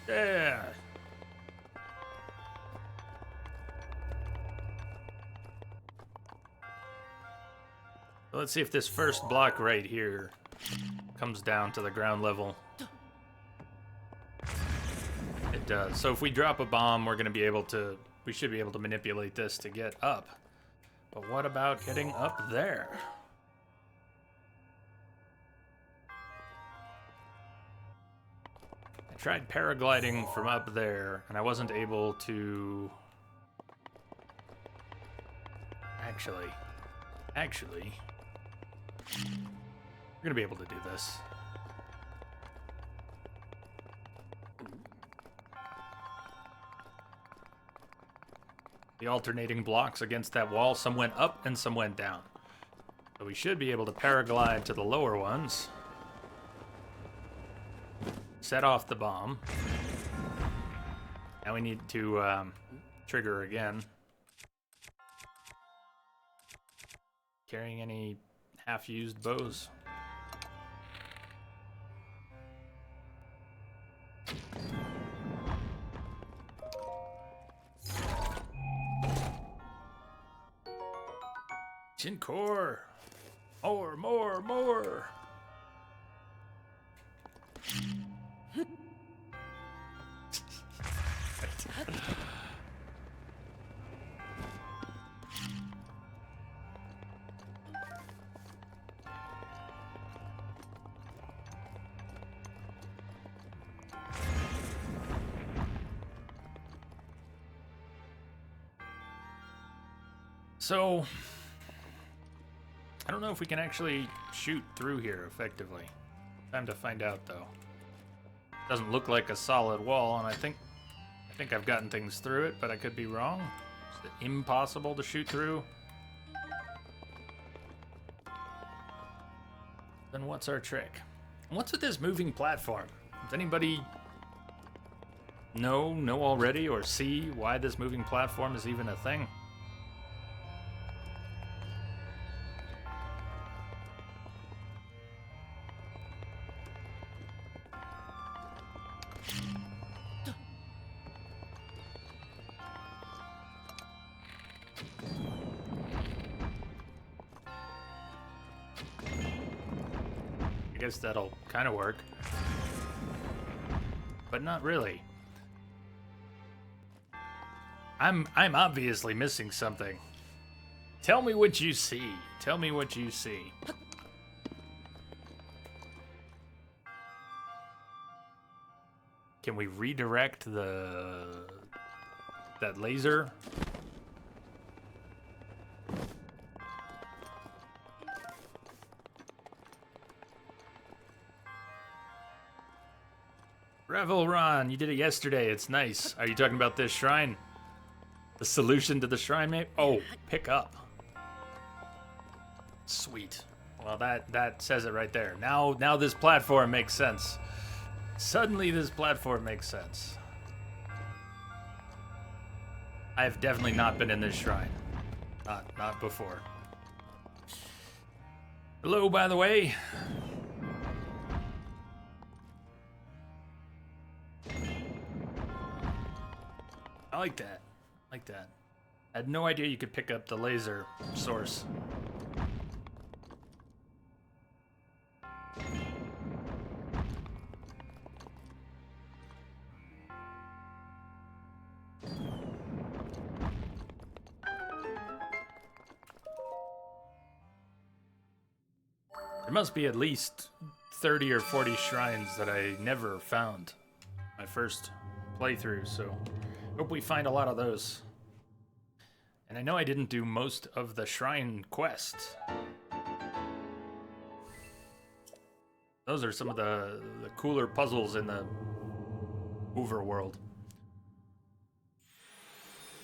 A: Yeah. Let's see if this first block right here comes down to the ground level. It does. So if we drop a bomb, we should be able to manipulate this to get up. But what about getting up there? I tried paragliding from up there, and I wasn't able to... Actually... We're gonna be able to do this. The alternating blocks against that wall, some went up and some went down. So we should be able to paraglide to the lower ones. Set off the bomb. Now we need to trigger again. Carrying any half-used bows. Chin core. More. So, I don't know if we can actually shoot through here effectively. Time to find out, though. Doesn't look like a solid wall, and I think I've gotten things through it, but I could be wrong. Is it impossible to shoot through? Then what's our trick? What's with this moving platform? Does anybody know already or see why this moving platform is even a thing? I guess that'll kind of work. But not really. I'm obviously missing something. Tell me what you see. Tell me what you see. Can we redirect that laser? Revel Ron, you did it yesterday. It's nice. Are you talking about this shrine? The solution to the shrine, maybe? Oh, pick up. Sweet. Well, that says it right there. Now this platform makes sense. Suddenly this platform makes sense. I've definitely not been in this shrine. Not before. Hello, by the way. I like that. I like that. I had no idea you could pick up the laser source. There must be at least 30 or 40 shrines that I never found my first playthrough, so hope we find a lot of those. And I know I didn't do most of the shrine quests. Those are some of the cooler puzzles in the overworld.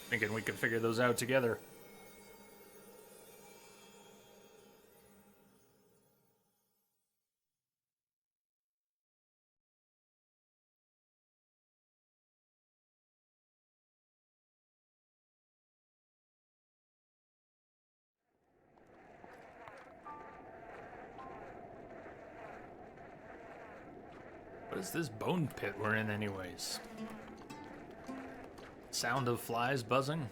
A: Thinking we can figure those out together. What is this bone pit we're in anyways? Sound of flies buzzing.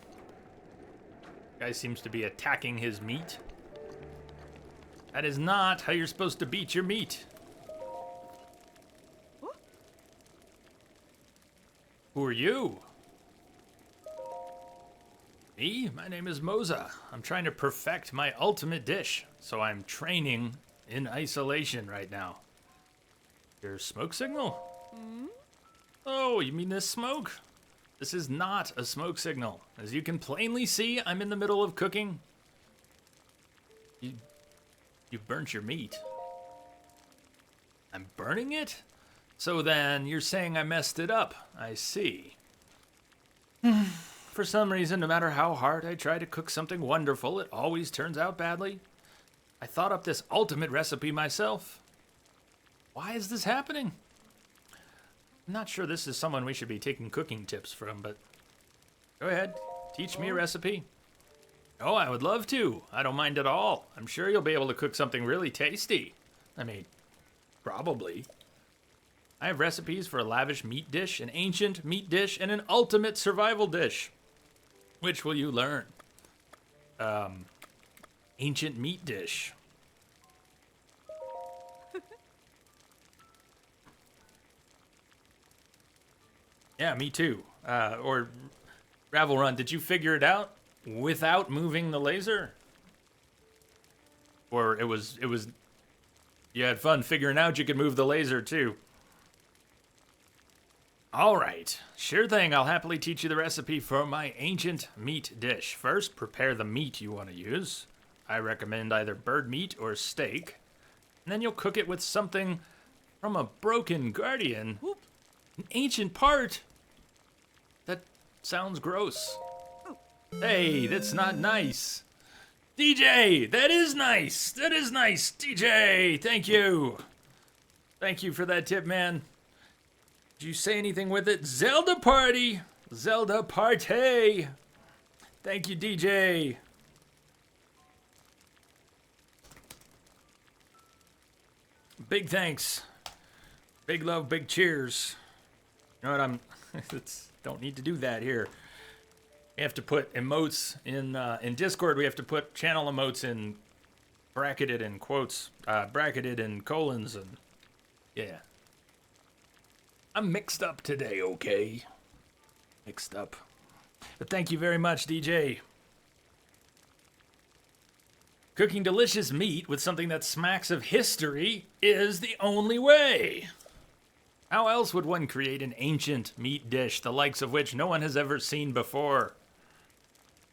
A: Guy seems to be attacking his meat. That is not how you're supposed to beat your meat. Who are you? Me? My name is Moza. I'm trying to perfect my ultimate dish, so I'm training in isolation right now. Your smoke signal? Oh, you mean this smoke? This is not a smoke signal. As you can plainly see, I'm in the middle of cooking. You burnt your meat. I'm burning it? So then, you're saying I messed it up. I see. For some reason, no matter how hard I try to cook something wonderful, it always turns out badly. I thought up this ultimate recipe myself. Why is this happening? I'm not sure this is someone we should be taking cooking tips from, but go ahead, teach me a recipe. Oh, I would love to. I don't mind at all. I'm sure you'll be able to cook something really tasty. I mean, probably. I have recipes for a lavish meat dish, an ancient meat dish, and an ultimate survival dish. Which will you learn? Ancient meat dish. Yeah, me too. Or Ravel Run, did you figure it out without moving the laser? Or it was you had fun figuring out you could move the laser too. All right, sure thing. I'll happily teach you the recipe for my ancient meat dish. First, prepare the meat you want to use. I recommend either bird meat or steak. And then you'll cook it with something from a broken guardian. An ancient part? That sounds gross. Hey, that's not nice. DJ, that is nice. That is nice. DJ, thank you. Thank you for that tip, man. Did you say anything with it? Zelda party. Zelda party. Thank you, DJ. Big thanks. Big love, big cheers. You know what, don't need to do that here. We have to put emotes in Discord. We have to put channel emotes in bracketed in quotes, bracketed in colons, and yeah. I'm mixed up today, okay? Mixed up. But thank you very much, DJ. Cooking delicious meat with something that smacks of history is the only way. How else would one create an ancient meat dish, the likes of which no one has ever seen before?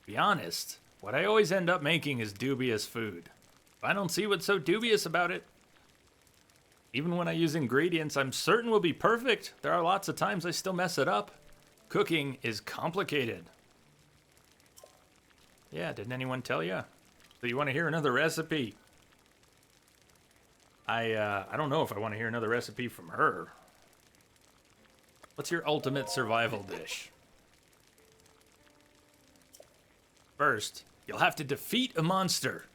A: To be honest, what I always end up making is dubious food. I don't see what's so dubious about it. Even when I use ingredients I'm certain will be perfect, there are lots of times I still mess it up. Cooking is complicated. Yeah, didn't anyone tell you? So you want to hear another recipe? I don't know if I want to hear another recipe from her. What's your ultimate survival dish? First, you'll have to defeat a monster.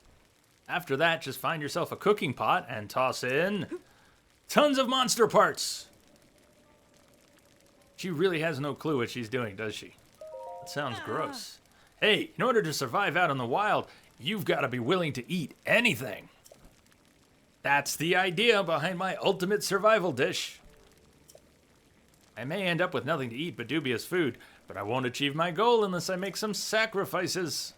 A: After that, just find yourself a cooking pot and toss in tons of monster parts. She really has no clue what she's doing, does she? That sounds gross. Hey, in order to survive out in the wild, you've got to be willing to eat anything. That's the idea behind my ultimate survival dish. I may end up with nothing to eat but dubious food, but I won't achieve my goal unless I make some sacrifices.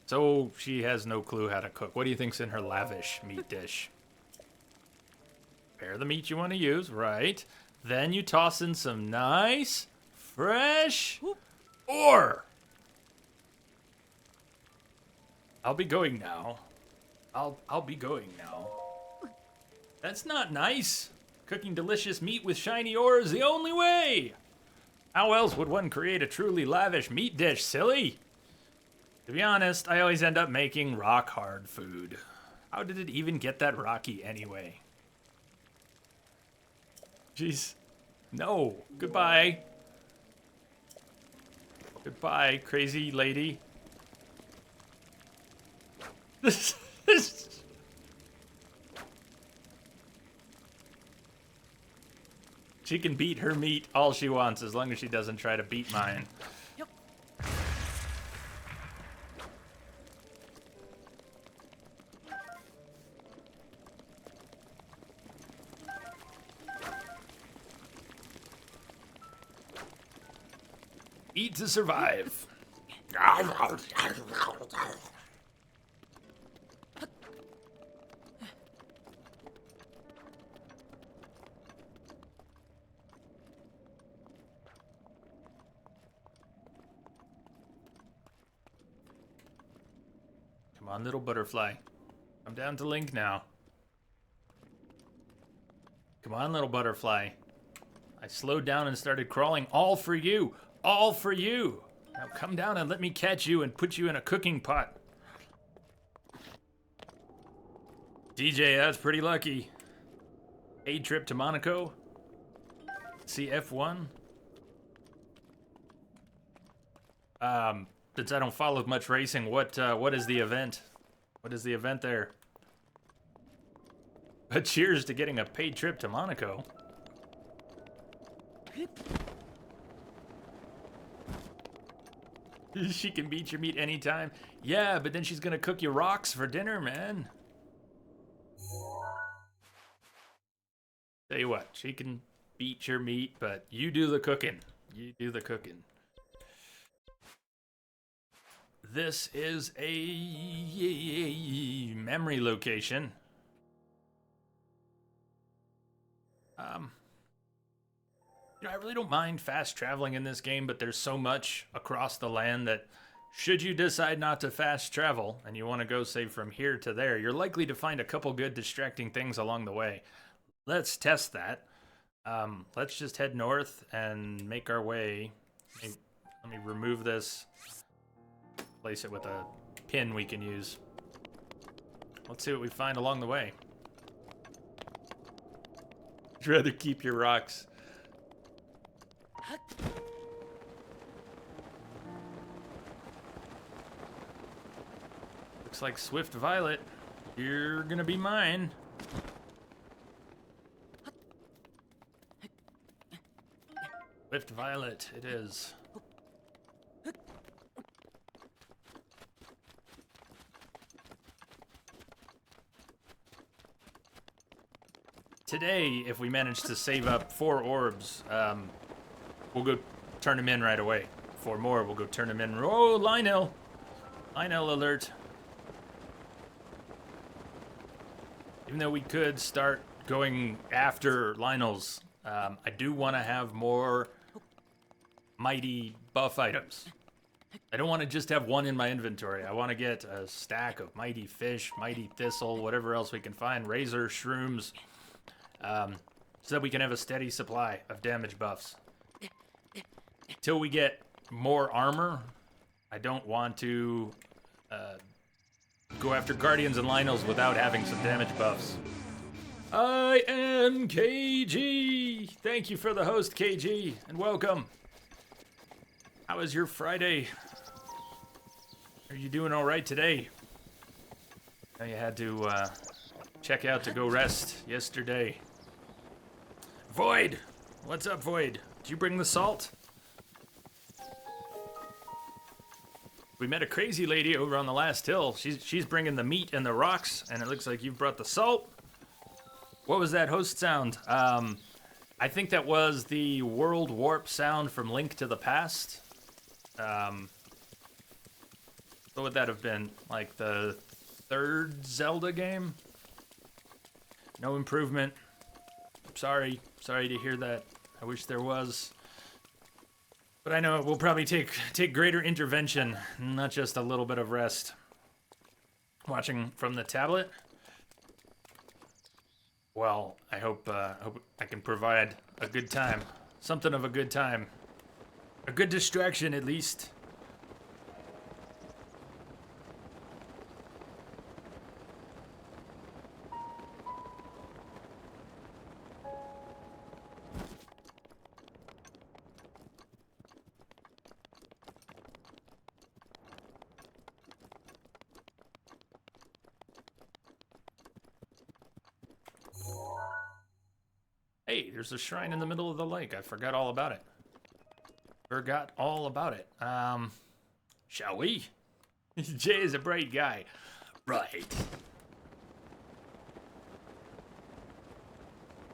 A: So she has no clue how to cook. What do you think's in her lavish meat dish? Prepare the meat you want to use, right? Then you toss in some nice, fresh, or I'll be going now. I'll be going now. That's not nice. Cooking delicious meat with shiny ore is the only way. How else would one create a truly lavish meat dish, silly? To be honest, I always end up making rock hard food. How did it even get that rocky anyway? Jeez. No. Goodbye. Goodbye, crazy lady. This. She can beat her meat all she wants as long as she doesn't try to beat mine.
B: Yep.
A: Eat to survive. Come on, little butterfly. I'm down to Link now. Come on, little butterfly. I slowed down and started crawling all for you. All for you. Now come down and let me catch you and put you in a cooking pot. DJ, that's pretty lucky. A trip to Monaco. CF1. Since I don't follow much racing, what is the event? What is the event there? But cheers to getting a paid trip to Monaco. She can beat your meat anytime. Yeah, but then she's gonna cook you rocks for dinner, man. Tell you what, she can beat your meat, but you do the cooking. You do the cooking. This is a memory location. You know, I really don't mind fast traveling in this game, but there's so much across the land that should you decide not to fast travel and you want to go, say, from here to there, you're likely to find a couple good distracting things along the way. Let's test that. Let's just head north and make our way. Let me remove this. Place it with a pin we can use. Let's see what we find along the way. I'd rather keep your rocks. Looks like Swift Violet. You're gonna be mine. Swift Violet, it is. today, if we manage to save up 4 orbs, we'll go turn them in right away. 4 more, we'll go turn them in. Oh, Lionel! Lionel alert. Even though we could start going after Lionels, I do want to have more mighty buff items. I don't want to just have one in my inventory. I want to get a stack of mighty fish, mighty thistle, whatever else we can find, razor, shrooms, so that we can have a steady supply of damage buffs. Till we get more armor, I don't want to go after Guardians and Lionels without having some damage buffs. I am KG! Thank you for the host, KG, and welcome. How was your Friday? Are you doing all right today? I know you had to check out to go rest yesterday. Void! What's up, Void? Did you bring the salt? We met a crazy lady over on the last hill. She's bringing the meat and the rocks, and it looks like you've brought the salt. What was that host sound? I think that was the world warp sound from Link to the Past. What would that have been? Like the 3rd Zelda game? No improvement. Sorry to hear that. I wish there was. But I know it will probably take greater intervention, not just a little bit of rest. Watching from the tablet? Well, I hope I can provide a good time. Something of a good time. A good distraction, at least. Hey, there's a shrine in the middle of the lake. I forgot all about it. Forgot all about it. Shall we? Jay is a bright guy. Right.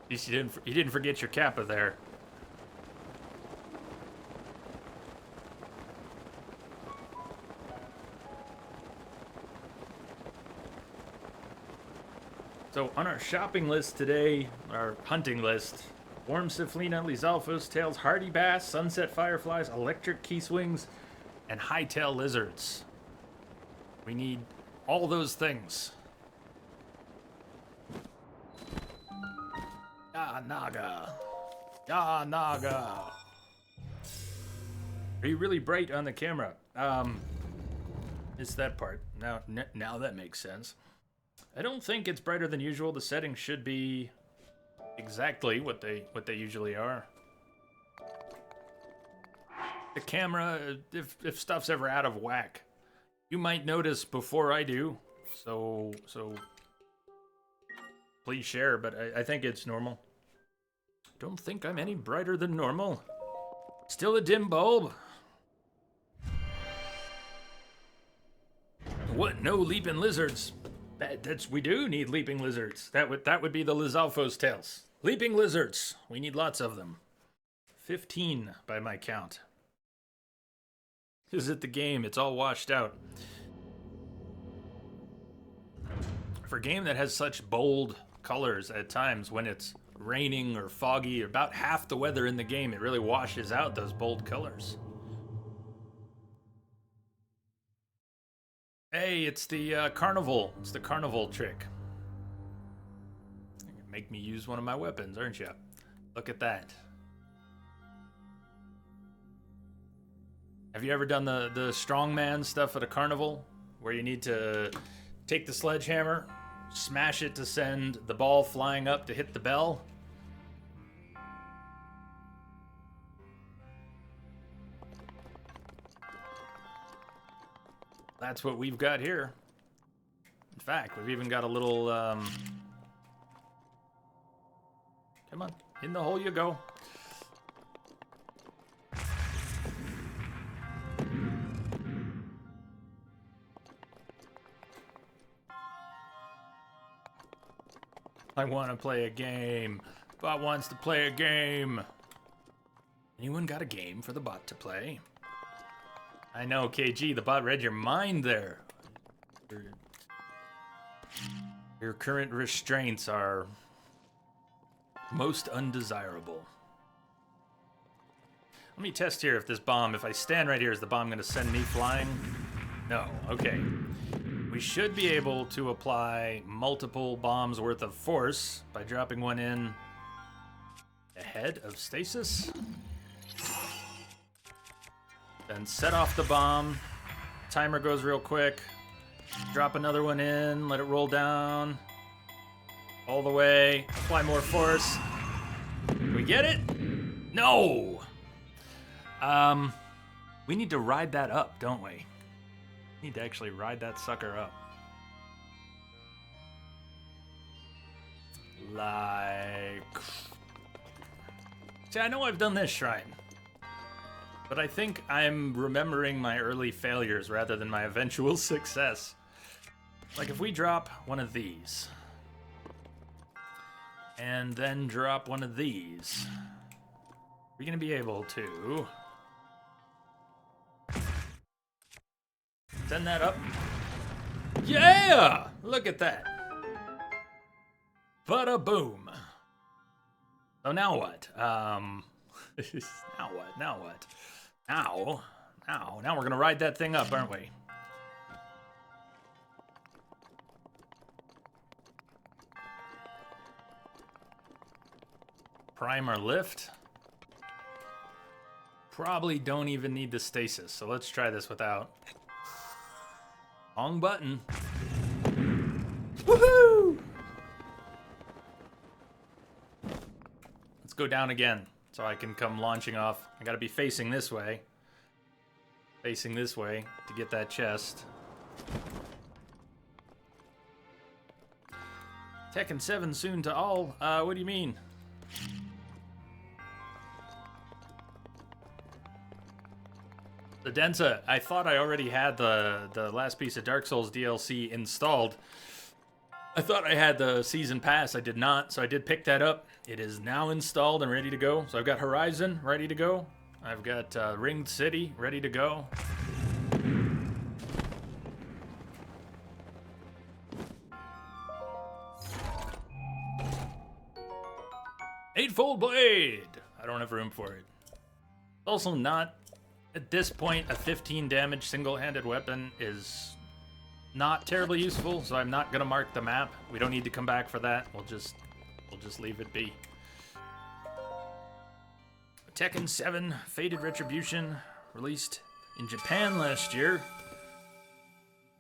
A: At least you didn't forget your kappa there. So on our shopping list today, our hunting list, Worm Syphlina, Lizalfos, Tails, Hardy Bass, Sunset Fireflies, Electric Keyswings, and Hightail Lizards. We need all those things. Ya Naga. Ya Naga. Are you really bright on the camera? It's that part. Now that makes sense. I don't think it's brighter than usual. The settings should be exactly what they usually are. The camera, if stuff's ever out of whack, you might notice before I do. So please share, but I think it's normal. Don't think I'm any brighter than normal. Still a dim bulb. What? No leaping lizards. We do need leaping lizards. That would be the Lizalfos tails. Leaping lizards. We need lots of them. 15 by my count. Is it the game? It's all washed out. For a game that has such bold colors at times, when it's raining or foggy, about half the weather in the game, it really washes out those bold colors. Hey, it's the carnival. It's the carnival trick. You're gonna make me use one of my weapons, aren't you? Look at that. Have you ever done the strongman stuff at a carnival? Where you need to take the sledgehammer, smash it to send the ball flying up to hit the bell? That's what we've got here. In fact, we've even got a little, come on, in the hole you go. I want to play a game. Bot wants to play a game. Anyone got a game for the bot to play? I know, KG, the bot read your mind there. Your current restraints are most undesirable. Let me test here if this bomb, if I stand right here, is the bomb going to send me flying? No, okay. We should be able to apply multiple bombs worth of force by dropping one in ahead of stasis. Then set off the bomb. Timer goes real quick. Drop another one in, let it roll down. All the way. Apply more force. Can we get it? No! We need to ride that up, don't we? We need to actually ride that sucker up. Like... See, I know I've done this shrine. But I think I'm remembering my early failures rather than my eventual success. Like if we drop one of these. And then drop one of these. We're gonna be able to... send that up. Yeah! Look at that. Bada boom. So now what? Now what? Now what? Now we're gonna ride that thing up, aren't we? Prime our lift. Probably don't even need the stasis, so let's try this without. Wrong button. Woohoo! Let's go down again so I can come launching off. I gotta be facing this way. Facing this way to get that chest. Tekken 7 soon to all. What do you mean? The Densa, I thought I already had the last piece of Dark Souls DLC installed. I thought I had the season pass. I did not, so I did pick that up. It is now installed and ready to go. So I've got Horizon ready to go. I've got Ringed City ready to go. Eightfold Blade! I don't have room for it. It's also not... At this point, a 15 damage single-handed weapon is not terribly useful, so I'm not gonna mark the map. We don't need to come back for that. We'll just leave it be. Tekken 7 Faded Retribution, released in Japan last year.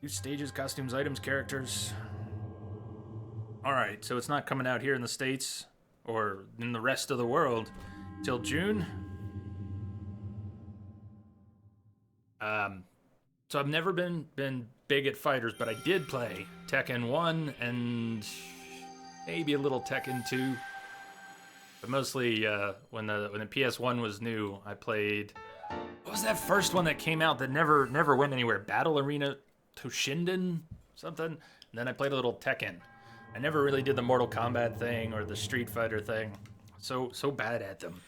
A: New stages, costumes, items, characters. Alright, so it's not coming out here in the States or in the rest of the world till June. So I've never been big at fighters, but I did play Tekken 1 and maybe a little Tekken 2. But mostly when the PS1 was new, I played... What was that first one that came out that never went anywhere? Battle Arena Toshinden? Something? And then I played a little Tekken. I never really did the Mortal Kombat thing or the Street Fighter thing. So bad at them.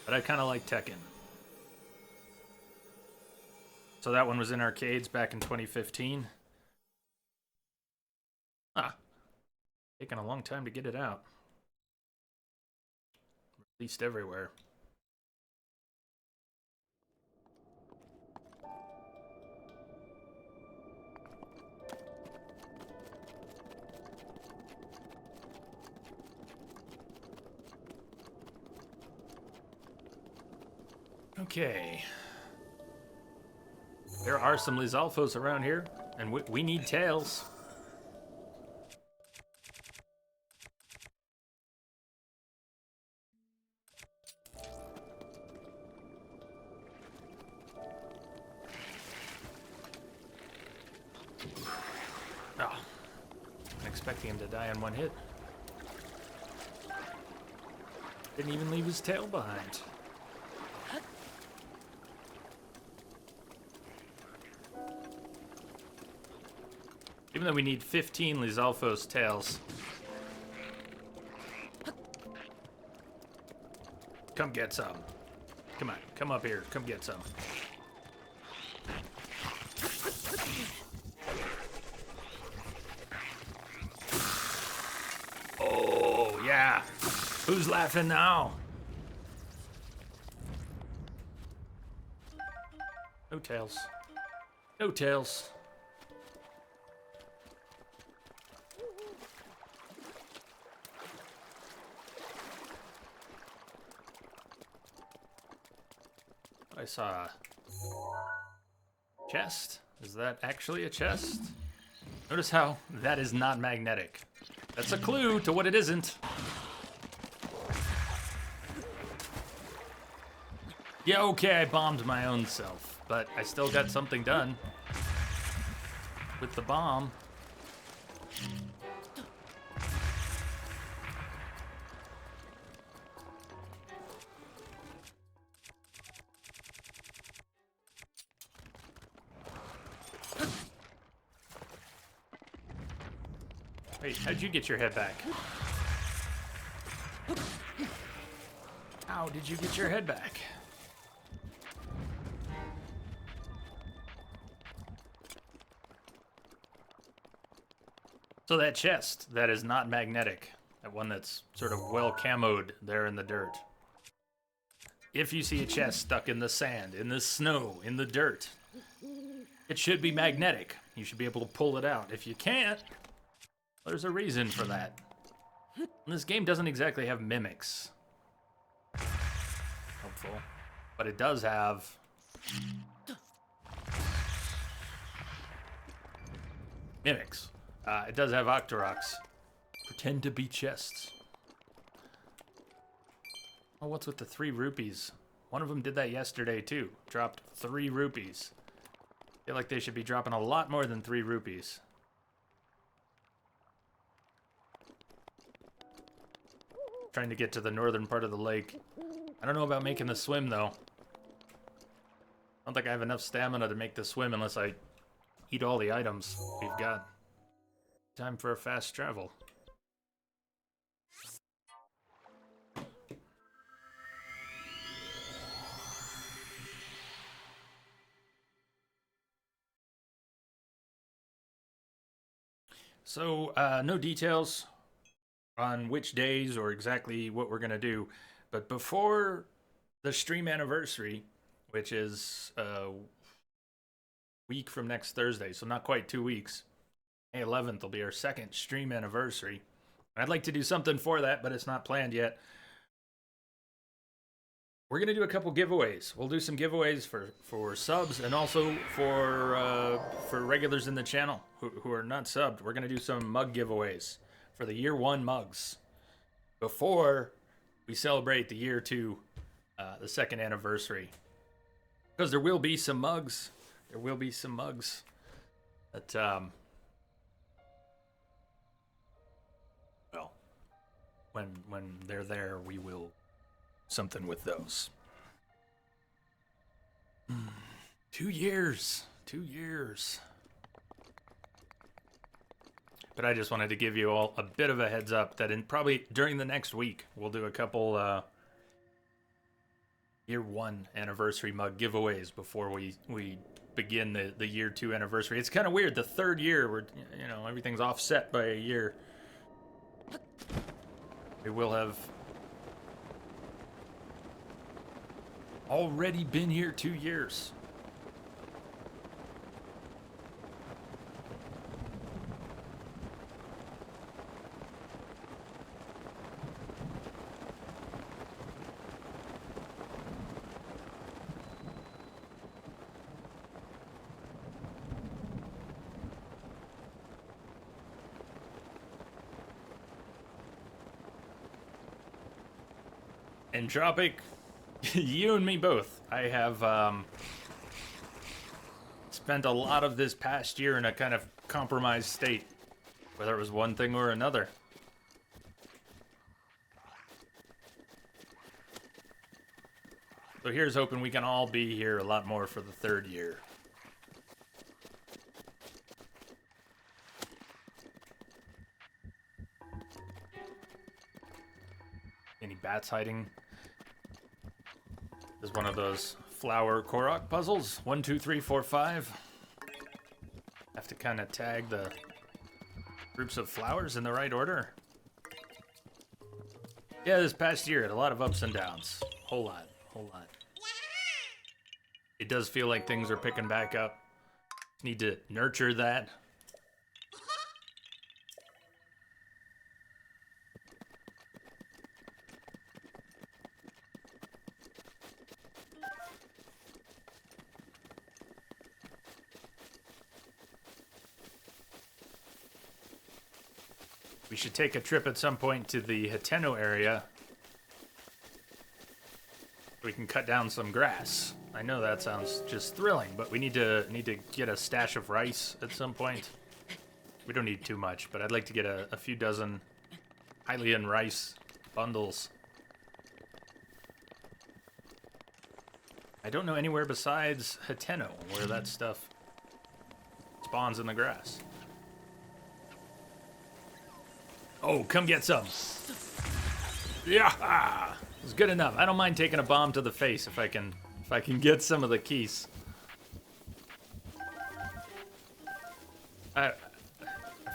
A: But I kind of like Tekken. So that one was in arcades back in 2015. Taking a long time to get it out. Released everywhere. Okay. There are some Lizalfos around here, and we need tails. Oh, I'm expecting him to die in one hit. Didn't even leave his tail behind. Even though we need 15 Lizalfos tails, Come get some. Come on, come up here. Come get some. Oh, yeah. Who's laughing now? No tails. No tails. I saw a chest. Is that actually a chest? Notice how that is not magnetic. That's a clue to what it isn't. Yeah, okay, I bombed my own self, but I still got something done with the bomb. Wait, how'd you get your head back? How did you get your head back? So that chest, that is not magnetic. That one that's sort of well camoed there in the dirt. If you see a chest stuck in the sand, in the snow, in the dirt, it should be magnetic. You should be able to pull it out. If you can't, there's a reason for that. And this game doesn't exactly have mimics. Helpful. But it does have mimics. It does have Octoroks. Pretend to be chests. Oh, what's with the 3 rupees? One of them did that yesterday too. Dropped 3 rupees. I feel like they should be dropping a lot more than 3 rupees. Trying to get to the northern part of the lake. I don't know about making the swim though. I don't think I have enough stamina to make the swim unless I eat all the items we've got. Time for a fast travel. So, no details on which days or exactly what we're going to do. But before the stream anniversary, which is a week from next Thursday, so not quite 2 weeks, May 11th will be our 2nd stream anniversary. I'd like to do something for that, but it's not planned yet. We're going to do a couple giveaways. We'll do some giveaways for subs and also for regulars in the channel who are not subbed. We're going to do some mug giveaways for the year 1 mugs before we celebrate the year 2, the 2nd anniversary. Because there will be some mugs. There will be some mugs that, well, when they're there, we will something with those. 2 years. 2 years. But I just wanted to give you all a bit of a heads up that probably during the next week, we'll do a couple year 1 anniversary mug giveaways before we begin the year 2 anniversary. It's kind of weird. The 3rd year, where everything's offset by a year. We will have already been here 2 years. Entropic, you and me both. I have spent a lot of this past year in a kind of compromised state, whether it was one thing or another. So here's hoping we can all be here a lot more for the 3rd year. Any bats hiding is one of those flower Korok puzzles. 1, 2, 3, 4, 5. Have to kind of tag the groups of flowers in the right order. Yeah, this past year had a lot of ups and downs. Whole lot. It does feel like things are picking back up. Need to nurture that. We should take a trip at some point to the Hateno area. We can cut down some grass. I know that sounds just thrilling, but we need to get a stash of rice at some point. We don't need too much, but I'd like to get a few dozen Hylian rice bundles. I don't know anywhere besides Hateno where that stuff spawns in the grass. Oh, come get some. Yeah, it's good enough. I don't mind taking a bomb to the face if I can get some of the keys. I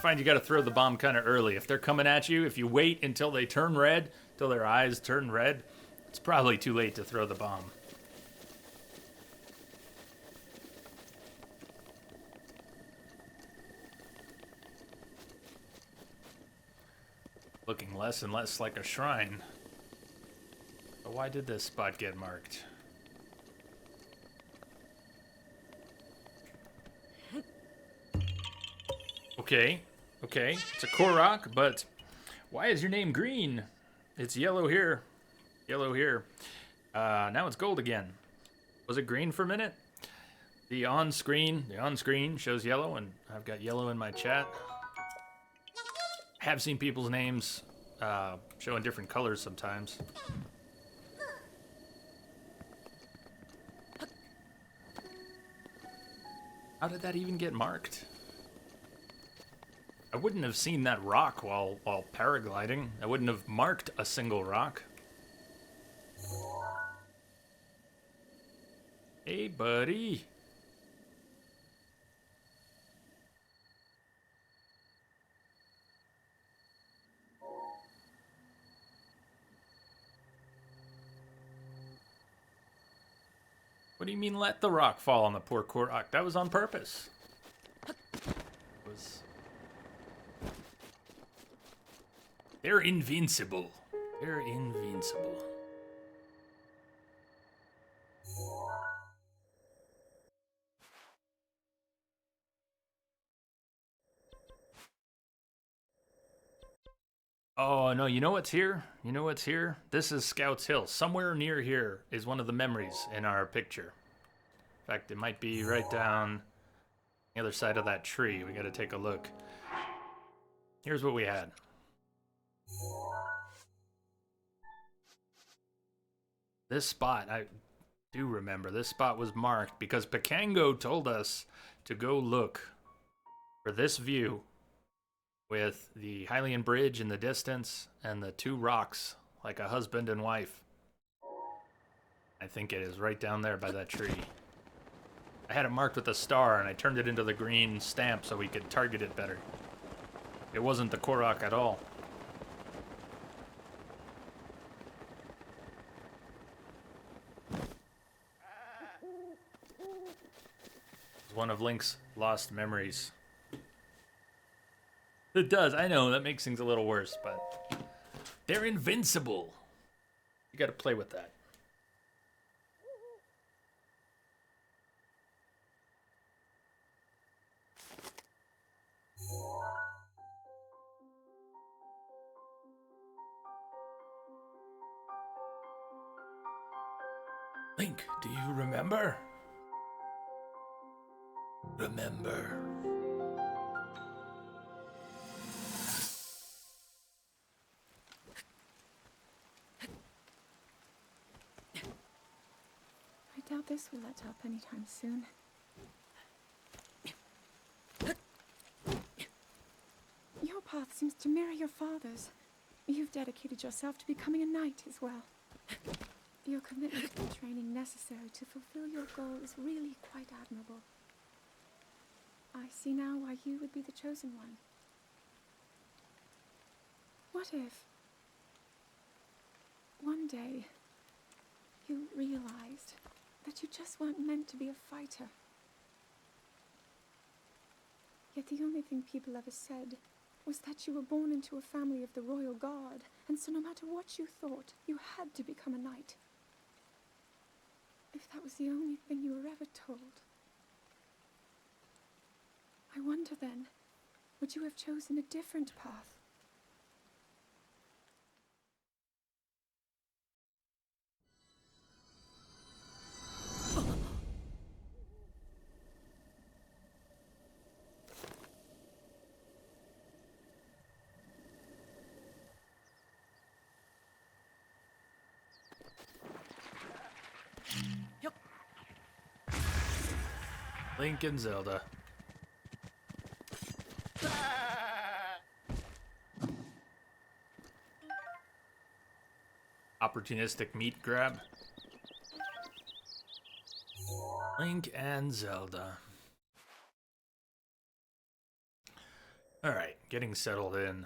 A: find you got to throw the bomb kind of early. If they're coming at you, if you wait until they turn red, till their eyes turn red, it's probably too late to throw the bomb. Looking less and less like a shrine. But why did this spot get marked? Okay, it's a Korok, but why is your name green? It's yellow here. Now it's gold again. Was it green for a minute? The on-screen shows yellow, and I've got yellow in my chat. I have seen people's names show in different colors sometimes. How did that even get marked? I wouldn't have seen that rock while paragliding. I wouldn't have marked a single rock. Hey, buddy. What do you mean let the rock fall on the poor Korok? That was on purpose. They're invincible. They're invincible. Oh, no, you know what's here? This is Scouts Hill. Somewhere near here is one of the memories in our picture. In fact, it might be right down the other side of that tree. We gotta take a look. Here's what we had. This spot, I do remember, this spot was marked because Pikango told us to go look for this view with the Hylian Bridge in the distance and the two rocks like a husband and wife. I think it is right down there by that tree. I had it marked with a star and I turned it into the green stamp so we could target it better. It wasn't the Korok at all. It's one of Link's lost memories. It does, I know, that makes things a little worse, but they're invincible. You gotta play with that. Link, do you remember? Remember.
B: I doubt this will let up anytime soon. Your path seems to mirror your father's. You've dedicated yourself to becoming a knight as well. Your commitment to the training necessary to fulfill your goal is really quite admirable. I see now why you would be the chosen one. What if one day you realized that you just weren't meant to be a fighter? Yet the only thing people ever said was that you were born into a family of the royal guard, and so no matter what you thought, you had to become a knight. If that was the only thing you were ever told, I wonder then, would you have chosen a different path?
A: Link and Zelda. Opportunistic meat grab. Link and Zelda. Alright, getting settled in.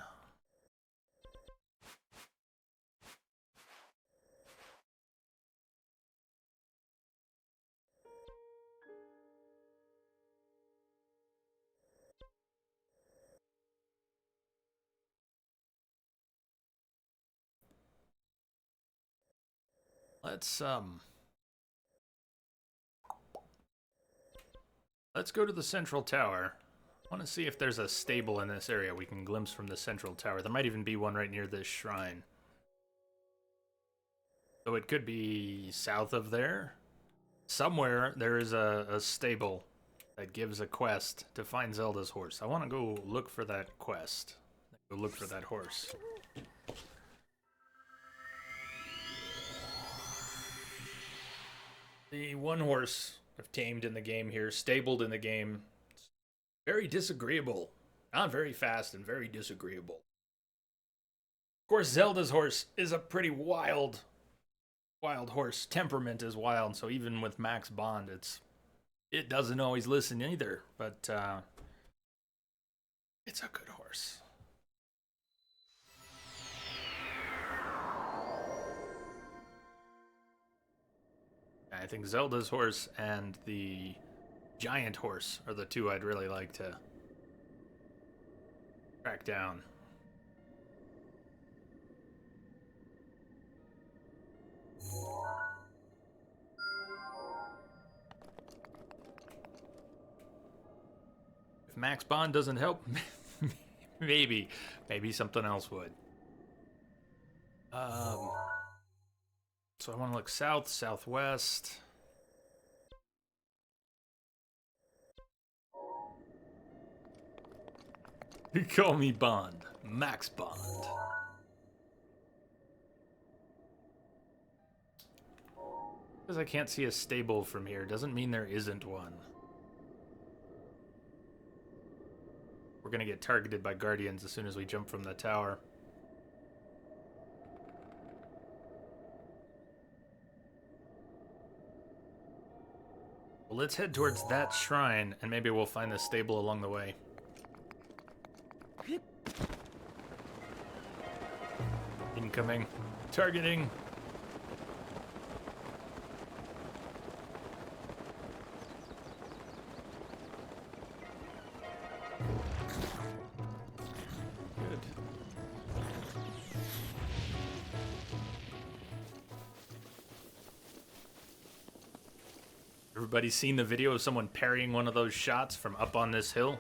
A: Let's go to the central tower. I want to see if there's a stable in this area we can glimpse from the central tower. There might even be one right near this shrine. So it could be south of there. Somewhere there is a stable that gives a quest to find Zelda's horse. I want to go look for that quest. Go look for that horse. The one horse I've tamed in the game here, stabled in the game, very disagreeable. Not very fast and very disagreeable. Of course, Zelda's horse is a pretty wild horse. Temperament is wild, so even with Max Bond, it doesn't always listen either, but it's a good horse. I think Zelda's horse and the giant horse are the two I'd really like to track down. If Max Bond doesn't help, maybe something else would. So I want to look south, southwest. You call me Bond. Max Bond. Because I can't see a stable from here doesn't mean there isn't one. We're gonna get targeted by guardians as soon as we jump from the tower. Well, let's head towards that shrine, and maybe we'll find the stable along the way. Incoming. Targeting. Good. Everybody's seen the video of someone parrying one of those shots from up on this hill?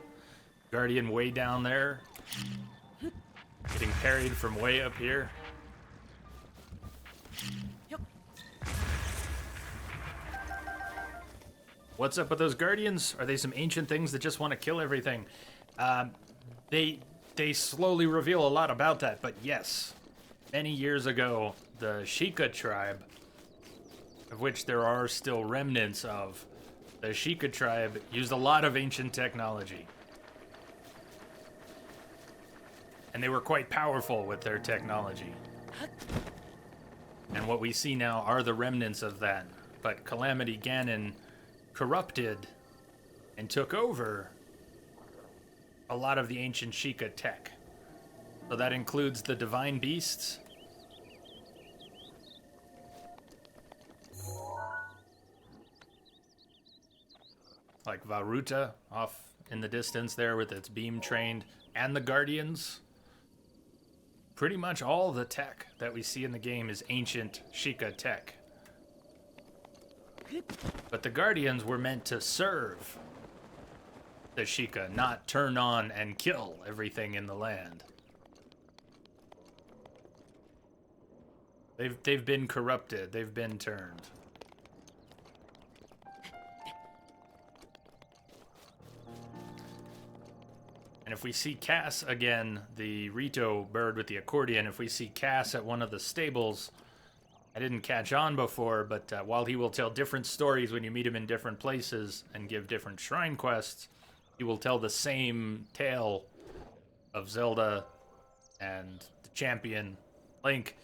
A: Guardian way down there. Getting parried from way up here. What's up with those guardians? Are they some ancient things that just want to kill everything? They slowly reveal a lot about that, but yes. Many years ago, the Sheikah tribe, of which there are still remnants of, the Sheikah tribe used a lot of ancient technology. And they were quite powerful with their technology. And and what we see now are the remnants of that. But Calamity Ganon corrupted and took over a lot of the ancient Sheikah tech. So that includes the divine beasts, like Varuta off in the distance there with its beam trained, and the Guardians. Pretty much all the tech that we see in the game is ancient Sheikah tech. But the Guardians were meant to serve the Sheikah, not turn on and kill everything in the land. They've been corrupted, they've been turned. And if we see Cass again, the Rito bird with the accordion, if we see Cass at one of the stables, I didn't catch on before, but while he will tell different stories when you meet him in different places and give different shrine quests, he will tell the same tale of Zelda and the champion, Link,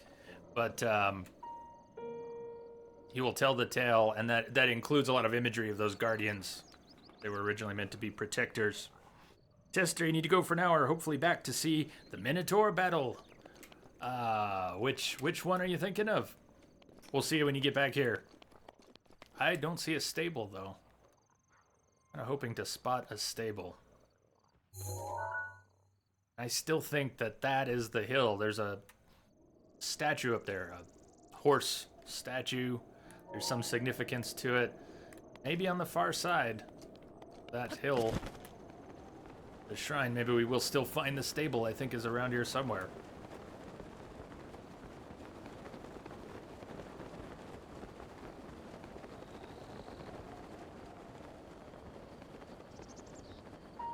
A: but he will tell the tale, and that includes a lot of imagery of those guardians. They were originally meant to be protectors. Tester, you need to go for an hour, hopefully back to see the Minotaur battle. Which one are you thinking of? We'll see you when you get back here. I don't see a stable, though. I'm hoping to spot a stable. I still think that is the hill. There's a statue up there, a horse statue. There's some significance to it. Maybe on the far side, that hill, the shrine, maybe we will still find the stable, I think is around here somewhere.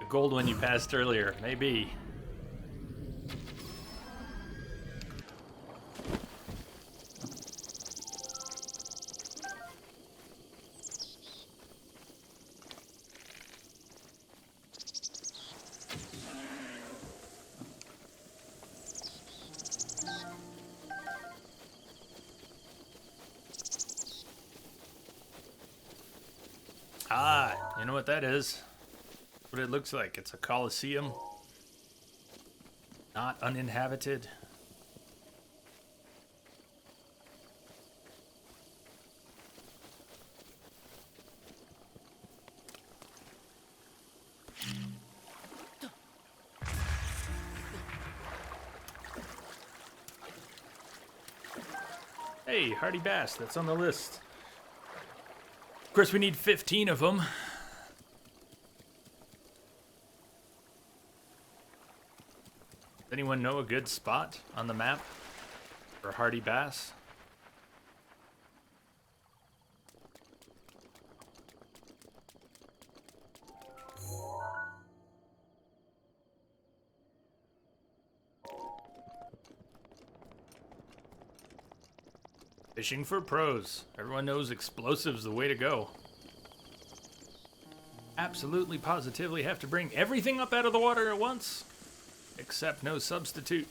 A: The gold one you passed earlier, maybe. Ah, you know what that is? What it looks like. It's a coliseum. Not uninhabited. Hey, Hardy Bass, that's on the list. Of course, we need 15 of them. Does anyone know a good spot on the map for hardy bass? Fishing for pros. Everyone knows explosives the way to go. Absolutely, positively have to bring everything up out of the water at once, except no substitute.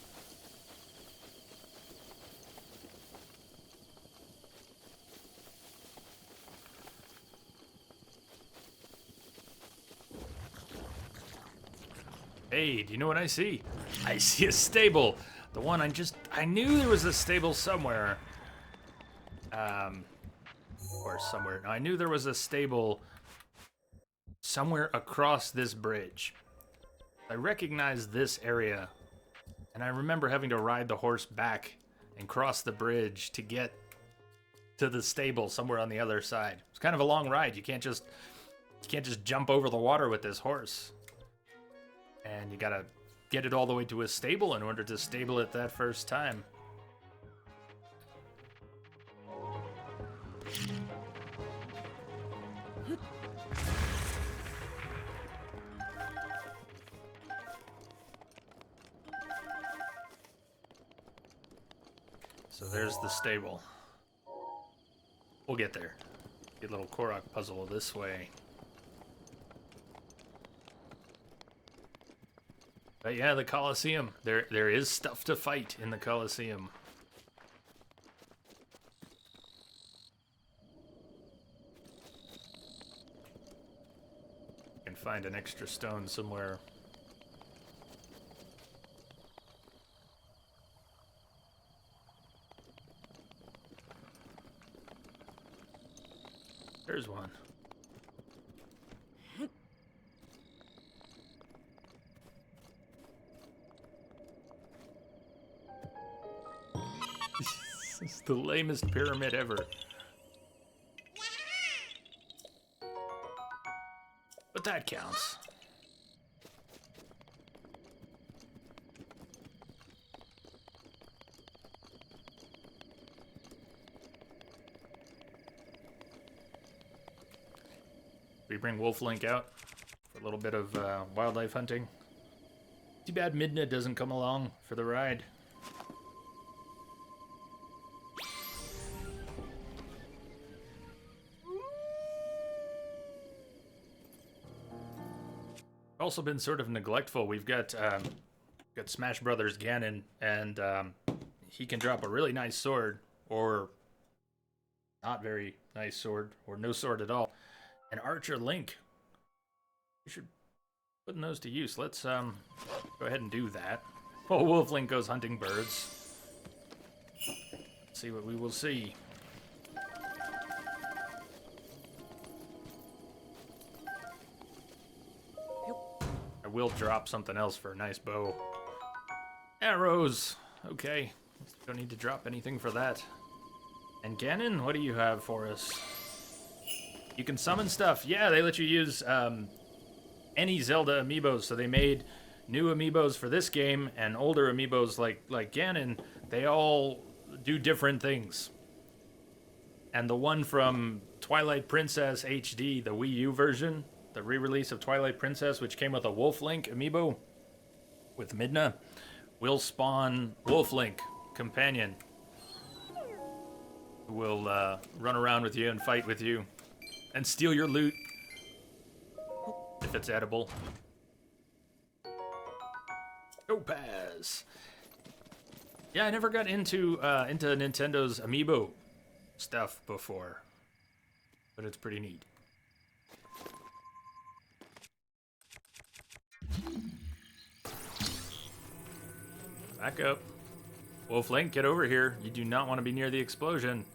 A: Hey, do you know what I see? I see a stable. The one I knew there was a stable somewhere. Or somewhere. I knew there was a stable somewhere across this bridge. I recognized this area, and I remember having to ride the horse back and cross the bridge to get to the stable somewhere on the other side. It's kind of a long ride. You can't just jump over the water with this horse. And you gotta get it all the way to a stable in order to stable it that first time. So there's the stable. We'll get there. Get a little Korok puzzle this way. But yeah, the Colosseum. There is stuff to fight in the Colosseum. find an extra stone somewhere. There's one. This is the lamest pyramid ever. But that counts. We bring Wolf Link out for a little bit of wildlife hunting. Too bad Midna doesn't come along for the ride. Also been sort of neglectful. We've got Smash Brothers Ganon, and he can drop a really nice sword, or not very nice sword, or no sword at all. And Archer Link. We should put those to use. Let's go ahead and do that. Oh, Wolf Link goes hunting birds. Let's see what we will see. I will drop something else for a nice bow. Arrows. Okay. Don't need to drop anything for that. And Ganon, what do you have for us? You can summon stuff. Yeah, they let you use any Zelda amiibos. So they made new amiibos for this game, and older amiibos like Ganon. They all do different things. And the one from Twilight Princess HD, the Wii U version, the re-release of Twilight Princess, which came with a Wolf Link amiibo with Midna, will spawn Wolf Link companion, who will run around with you and fight with you and steal your loot if it's edible. Topaz. Yeah, I never got into Nintendo's amiibo stuff before, but it's pretty neat. Back up. Wolf Link, get over here. You do not want to be near the explosion.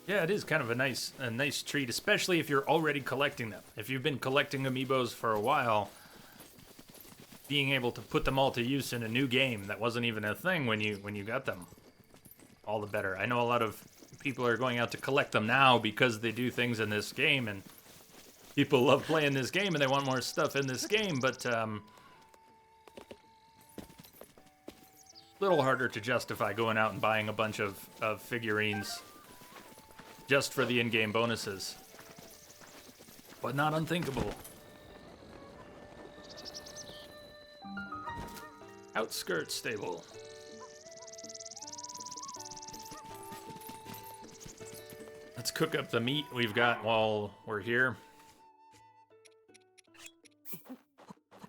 A: Yeah, it is kind of a nice treat, especially if you're already collecting them. If you've been collecting amiibos for a while, being able to put them all to use in a new game that wasn't even a thing when you got them, all the better. I know a lot of people are going out to collect them now because they do things in this game, and people love playing this game and they want more stuff in this game, but little harder to justify going out and buying a bunch of figurines just for the in-game bonuses. But not unthinkable. Outskirts stable. Let's cook up the meat we've got while we're here.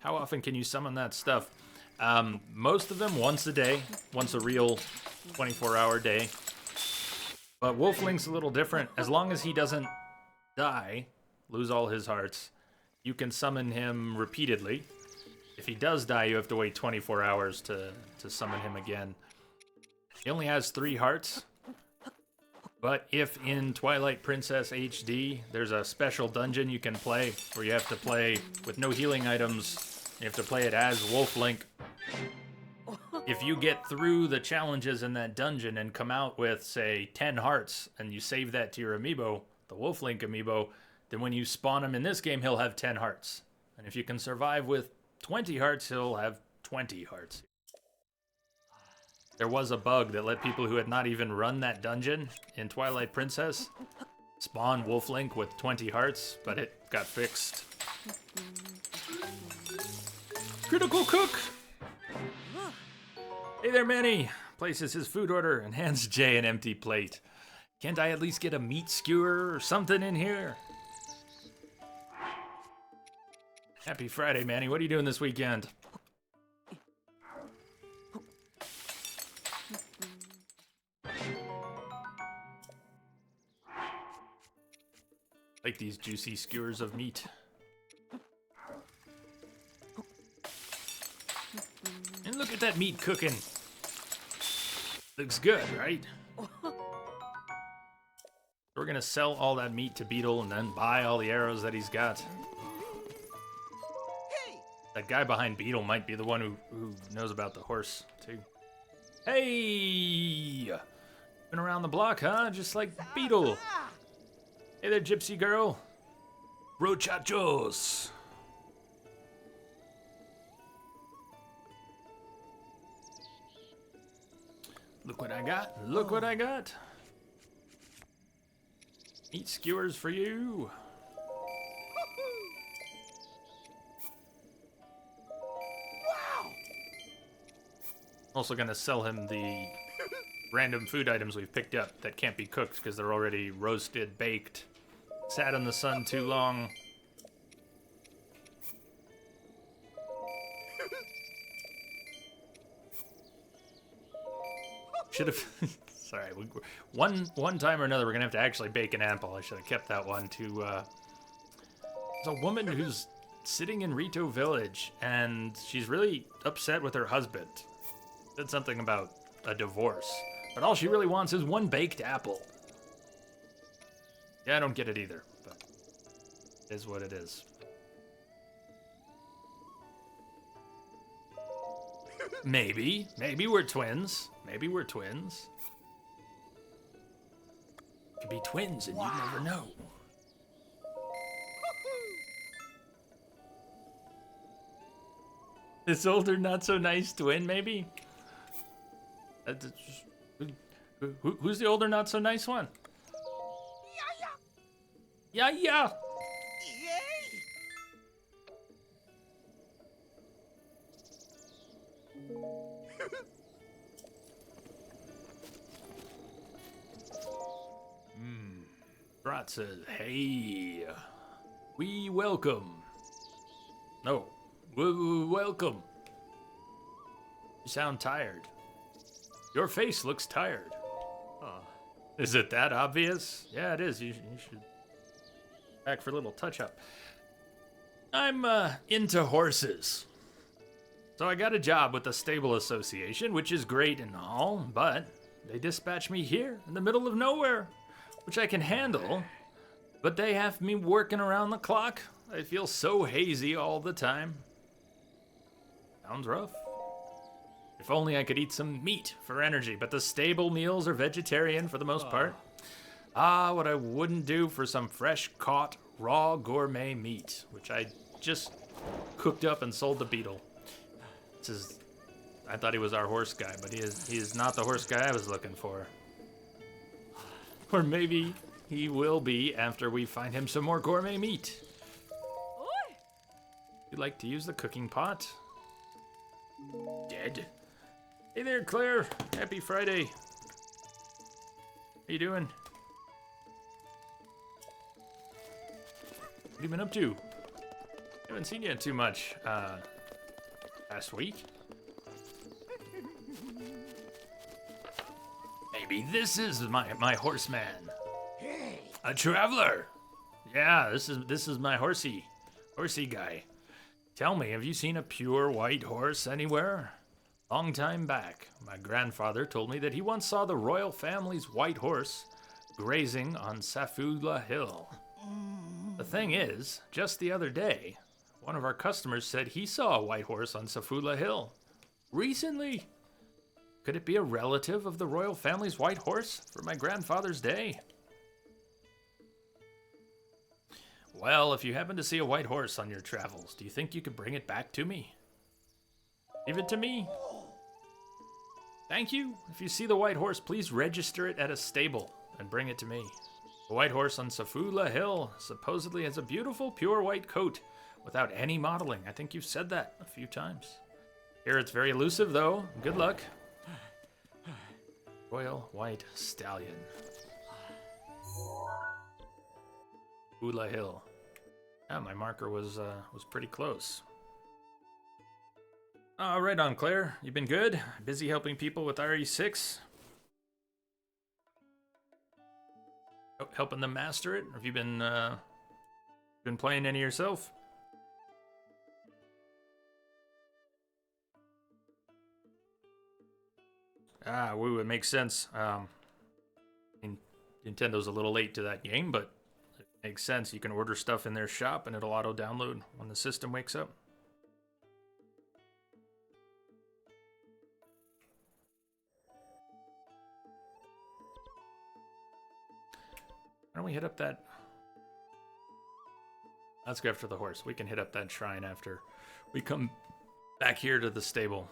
A: How often can you summon that stuff? Most of them once a day, once a real 24-hour day. But Wolf Link's a little different. As long as he doesn't die, lose all his hearts, you can summon him repeatedly. If he does die, you have to wait 24 hours to summon him again. He only has 3 hearts. But if in Twilight Princess HD, there's a special dungeon you can play where you have to play with no healing items. You have to play it as Wolf Link. If you get through the challenges in that dungeon and come out with, say, 10 hearts, and you save that to your amiibo, the Wolf Link amiibo, then when you spawn him in this game, he'll have 10 hearts. And if you can survive with 20 hearts, he'll have 20 hearts. There was a bug that let people who had not even run that dungeon in Twilight Princess spawn Wolf Link with 20 hearts, but it got fixed. Critical Cook! Hey there, Manny! Places his food order and hands Jay an empty plate. Can't I at least get a meat skewer or something in here? Happy Friday, Manny. What are you doing this weekend? Like these juicy skewers of meat. And look at that meat cooking. Looks good, right? We're gonna sell all that meat to Beetle and then buy all the arrows that he's got. That guy behind Beetle might be the one who knows about the horse, too. Hey! Been around the block, huh? Just like Beetle. Hey there, gypsy girl. Brochachos. Look what I got. Look what I got. Meat skewers for you. Wow. Also gonna sell him the random food items we've picked up that can't be cooked because they're already roasted, baked, sat in the sun too long. Should have. Sorry, one time or another we're gonna have to actually bake an apple. I should have kept that one to. There's a woman who's sitting in Rito Village and she's really upset with her husband. Said something about a divorce, but all she really wants is one baked apple. Yeah, I don't get it either, but it is what it is. Maybe we're twins. Maybe we're twins. Could be twins, and you never know. This older, not so nice twin, maybe. Who's the older, not so nice one? Yeah. Brat says, hey, we welcome. No, welcome. You sound tired. Your face looks tired. Is it that obvious? Yeah, it is. You should back for a little touch-up. I'm into horses. So I got a job with the Stable Association, which is great and all, but they dispatch me here in the middle of nowhere, which I can handle, but they have me working around the clock. I feel so hazy all the time. Sounds rough. If only I could eat some meat for energy, but the stable meals are vegetarian for the most part. Ah, what I wouldn't do for some fresh caught raw gourmet meat, which I just cooked up and sold to Beetle. I thought he was our horse guy, but he is not the horse guy I was looking for. Or maybe he will be after we find him some more gourmet meat. You'd like to use the cooking pot? Dead. Hey there, Claire. Happy Friday. How you doing? What have you been up to? Haven't seen you too much. Last week? Maybe this is my horseman. A traveler. Yeah, this is my horsey guy. Tell me, have you seen a pure white horse anywhere? Long time back, my grandfather told me that he once saw the royal family's white horse grazing on Safula Hill. The thing is, just the other day, one of our customers said he saw a white horse on Safula Hill. Recently. Could it be a relative of the royal family's white horse for my grandfather's day? Well, if you happen to see a white horse on your travels, do you think you could bring it back to me? Give it to me. Thank you. If you see the white horse, please register it at a stable and bring it to me. The white horse on Safula Hill supposedly has a beautiful pure white coat without any modeling. I think you've said that a few times. Here it's very elusive though. Good luck. Royal White Stallion. Ula Hill. Yeah, my marker was pretty close. Right on, Claire. You been good? Busy helping people with RE6? Helping them master it? Or have you been playing any yourself? Woo, it makes sense. Nintendo's a little late to that game, but it makes sense. You can order stuff in their shop and it'll auto-download when the system wakes up. Why don't we hit up that... Let's go after the horse. We can hit up that shrine after we come back here to the stable.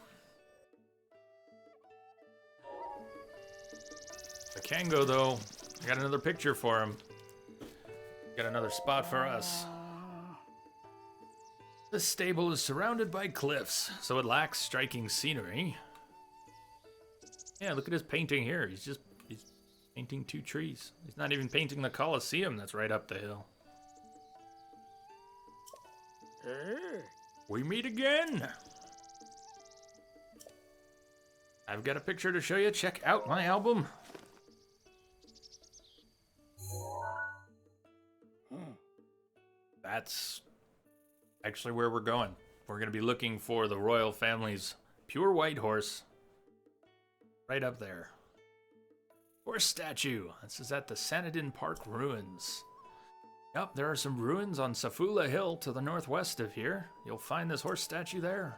A: I can go, though. I got another picture for him. Got another spot for us. This stable is surrounded by cliffs, so it lacks striking scenery. Yeah, look at his painting here. He's painting two trees. He's not even painting the Colosseum that's right up the hill. We meet again. I've got a picture to show you. Check out my album. That's actually where we're going. We're going to be looking for the royal family's pure white horse. Right up there. Horse statue. This is at the Sanadin Park ruins. Yep, there are some ruins on Safula Hill to the northwest of here. You'll find this horse statue there.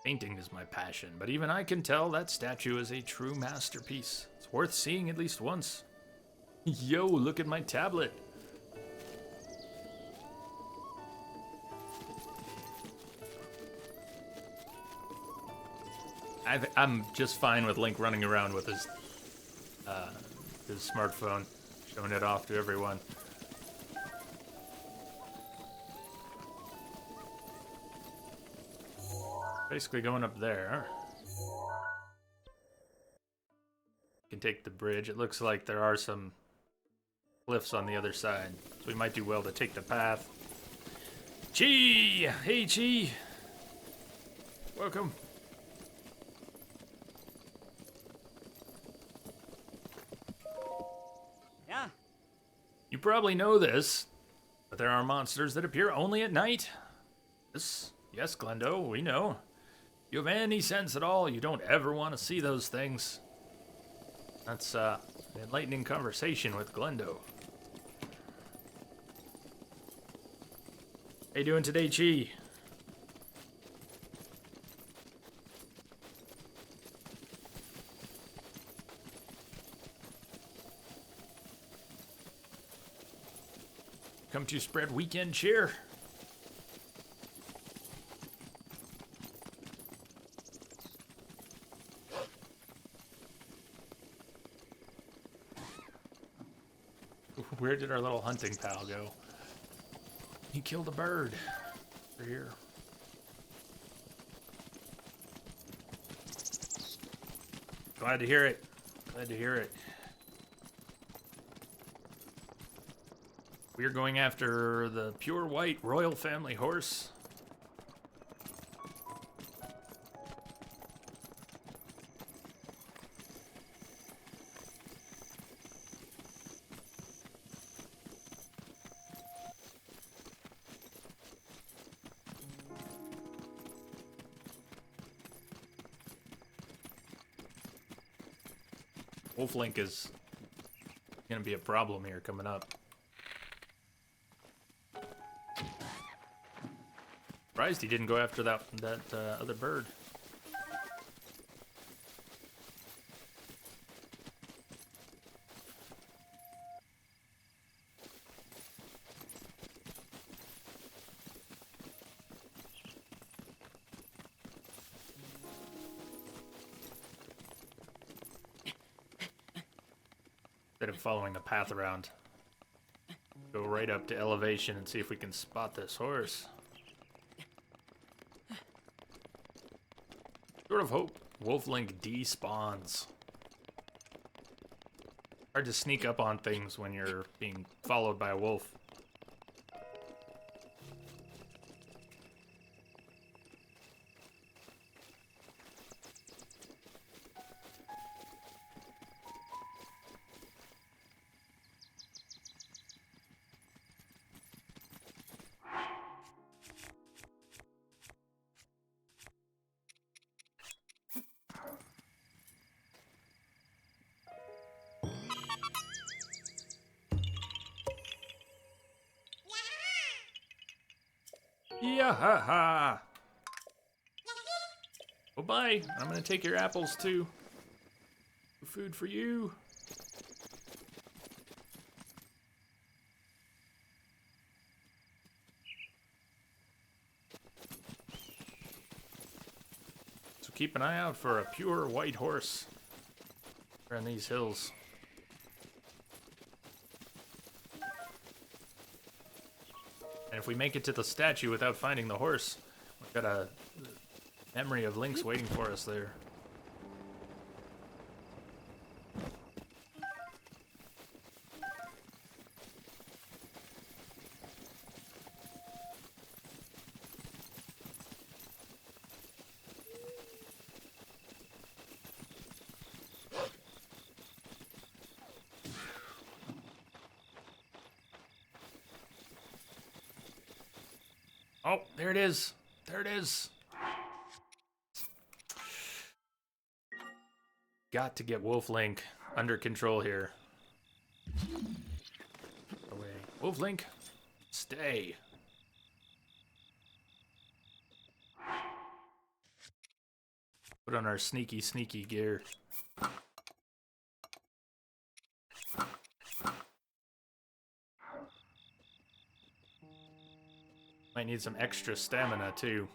A: Painting is my passion, but even I can tell that statue is a true masterpiece. It's worth seeing at least once. Yo, look at my tablet. I'm just fine with Link running around with his smartphone, showing it off to everyone. Basically going up there. Can take the bridge. It looks like there are some cliffs on the other side, so we might do well to take the path. Chi! Hey, Chi! Welcome.
C: Yeah.
A: You probably know this, but there are monsters that appear only at night. Yes, Glendo, we know. You have any sense at all, you don't ever want to see those things. That's an enlightening conversation with Glendo. How you doing today, Chi? Come to spread weekend cheer. Where did our little hunting pal go? He killed a bird. Over here. Glad to hear it. Glad to hear it. We're going after the pure white royal family horse. Wolflink is gonna be a problem here coming up. Surprised he didn't go after that other bird. Instead of following the path around, go right up to elevation and see if we can spot this horse. Sort of hope Wolflink despawns. Hard to sneak up on things when you're being followed by a wolf. Yeah, ha ha. Oh, bye. I'm gonna take your apples too. Food for you. So keep an eye out for a pure white horse around these hills. And if we make it to the statue without finding the horse, we've got a memory of Link's waiting for us there. Oh, there it is. There it is. Got to get Wolf Link under control here. Away. Wolf Link, stay. Put on our sneaky, sneaky gear. Might need some extra stamina too.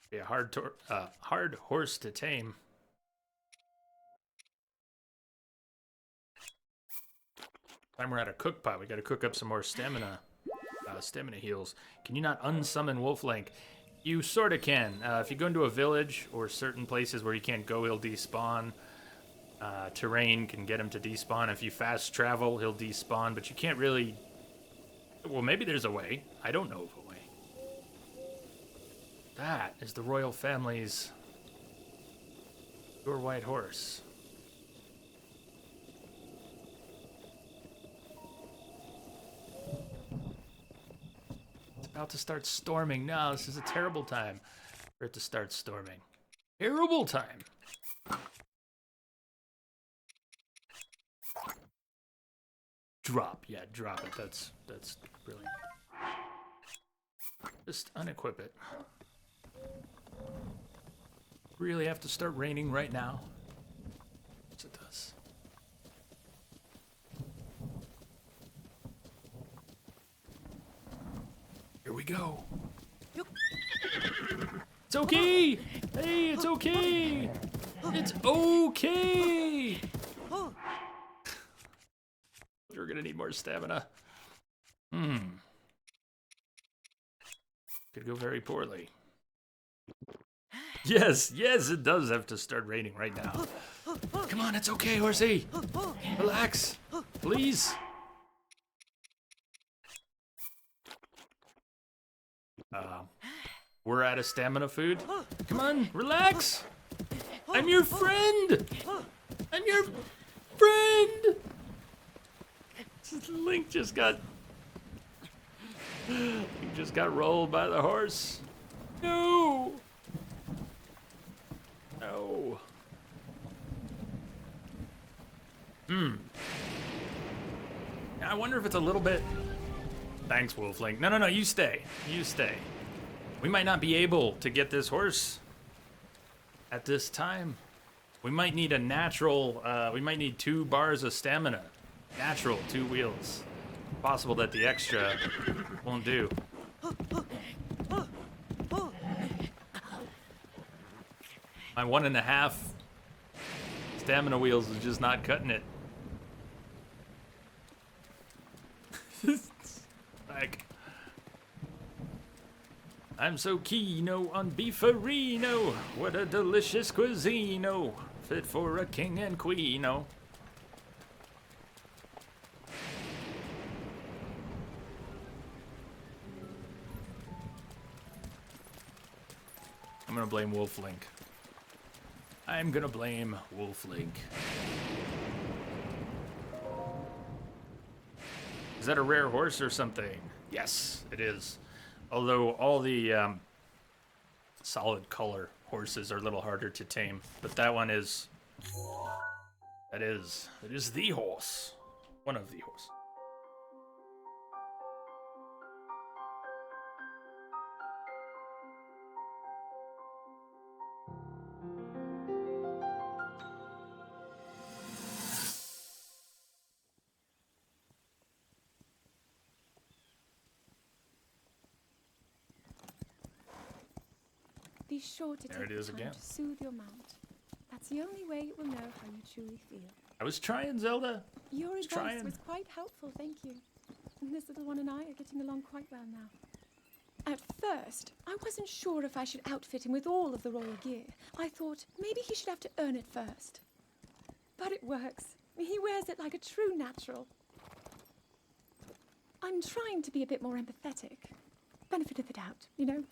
A: Be a hard horse to tame. Time we're at a cook pot. We got to cook up some more stamina. Stamina heals. Can you not unsummon Wolf Link? You sort of can. If you go into a village or certain places where you can't go, he'll despawn. Terrain can get him to despawn. If you fast travel, he'll despawn. But you can't really. Well, maybe there's a way. I don't know of a way. That is the royal family's pure white horse. It's about to start storming now. This is a terrible time for it to start storming. Terrible time. Drop. Yeah, drop it. That's brilliant. Just unequip it. Really have to start raining right now? Yes, it does. Here we go. It's okay! Hey, it's okay! It's okay! We're gonna need more stamina. Could go very poorly. Yes, it does have to start raining right now. Come on, it's okay, horsey. Relax, please. We're out of stamina food. Come on, relax. I'm your friend. I'm your friend. Link just got rolled by the horse. No. No. I wonder if it's a little bit. Thanks, Wolf Link. No, you stay. You stay. We might not be able to get this horse at this time. We might need a natural. We might need 2 bars of stamina. Natural, 2 wheels. Possible that the extra won't do. My 1.5 stamina wheels is just not cutting it. Like, I'm so keen on beefarino. What a delicious cuisine. Fit for a king and queen, oh. I'm gonna blame Wolflink. I'm gonna blame Wolflink. Is that a rare horse or something? Yes, it is. Although all the solid color horses are a little harder to tame. But that one is... It is the horse. One of the horse.
B: Be sure to
A: There
B: take
A: it is
B: the time
A: again.
B: to soothe your mount. That's the only way it will know how you truly feel.
A: I was trying, Zelda.
B: Your advice
A: trying.
B: was quite helpful, thank you. And this little one and I are getting along quite well now. At first, I wasn't sure if I should outfit him with all of the royal gear. I thought maybe he should have to earn it first. But it works. He wears it like a true natural. I'm trying to be a bit more empathetic. Benefit of the doubt, you know?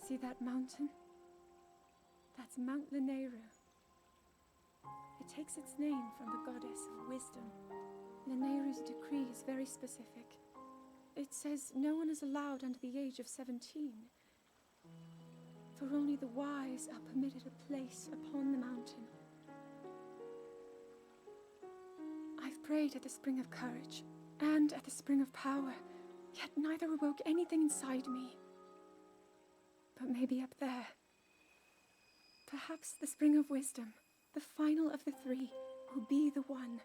B: See that mountain? That's Mount Lanayru. It takes its name from the goddess of wisdom. Lanayru's decree is very specific. It says no one is allowed under the age of 17. For only the wise are permitted a place upon the mountain. I've prayed at the spring of courage and at the spring of power, yet neither awoke anything inside me. But maybe up there. Perhaps the spring of wisdom, the final of the three, will be the one.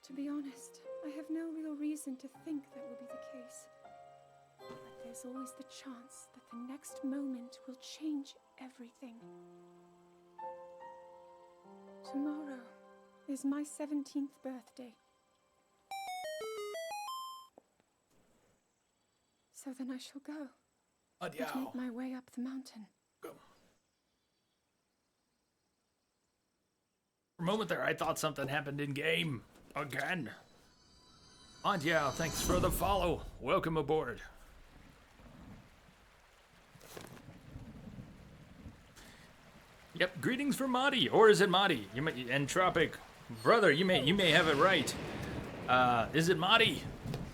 B: To be honest, I have no real reason to think that will be the case. But there's always the chance that the next moment will change everything. Tomorrow is my 17th birthday. So then I shall go and make my way up the mountain.
A: Go. For a moment there, I thought something happened in game. Again. Andiao, thanks for the follow. Welcome aboard. Yep, greetings from Madi, or is it Madi? You may, Entropic, brother, you may have it right. Is it Madi?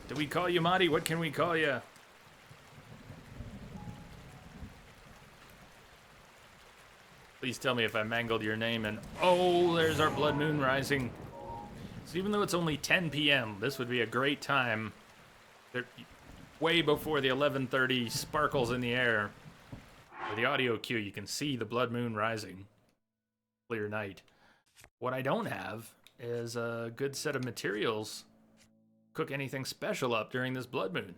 A: Do we call you Madi? What can we call you? Please tell me if I mangled your name. And oh, there's our blood moon rising. So even though it's only 10 p.m., this would be a great time. They're way before the 11:30 sparkles in the air. With the audio cue, you can see the blood moon rising. Clear night. What I don't have is a good set of materials. Cook anything special up during this blood moon.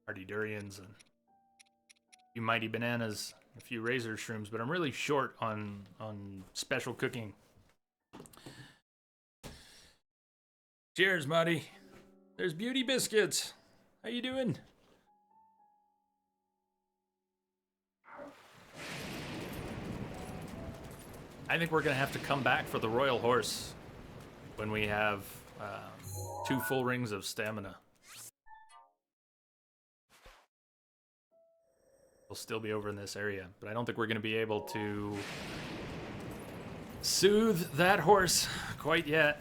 A: Hardy durians and a few mighty bananas, a few razor shrooms, but I'm really short on special cooking. Cheers, Muddy. There's Beauty Biscuits. How you doing? I think we're gonna have to come back for the Royal Horse when we have 2 full rings of stamina. We'll still be over in this area, but I don't think we're gonna be able to soothe that horse quite yet.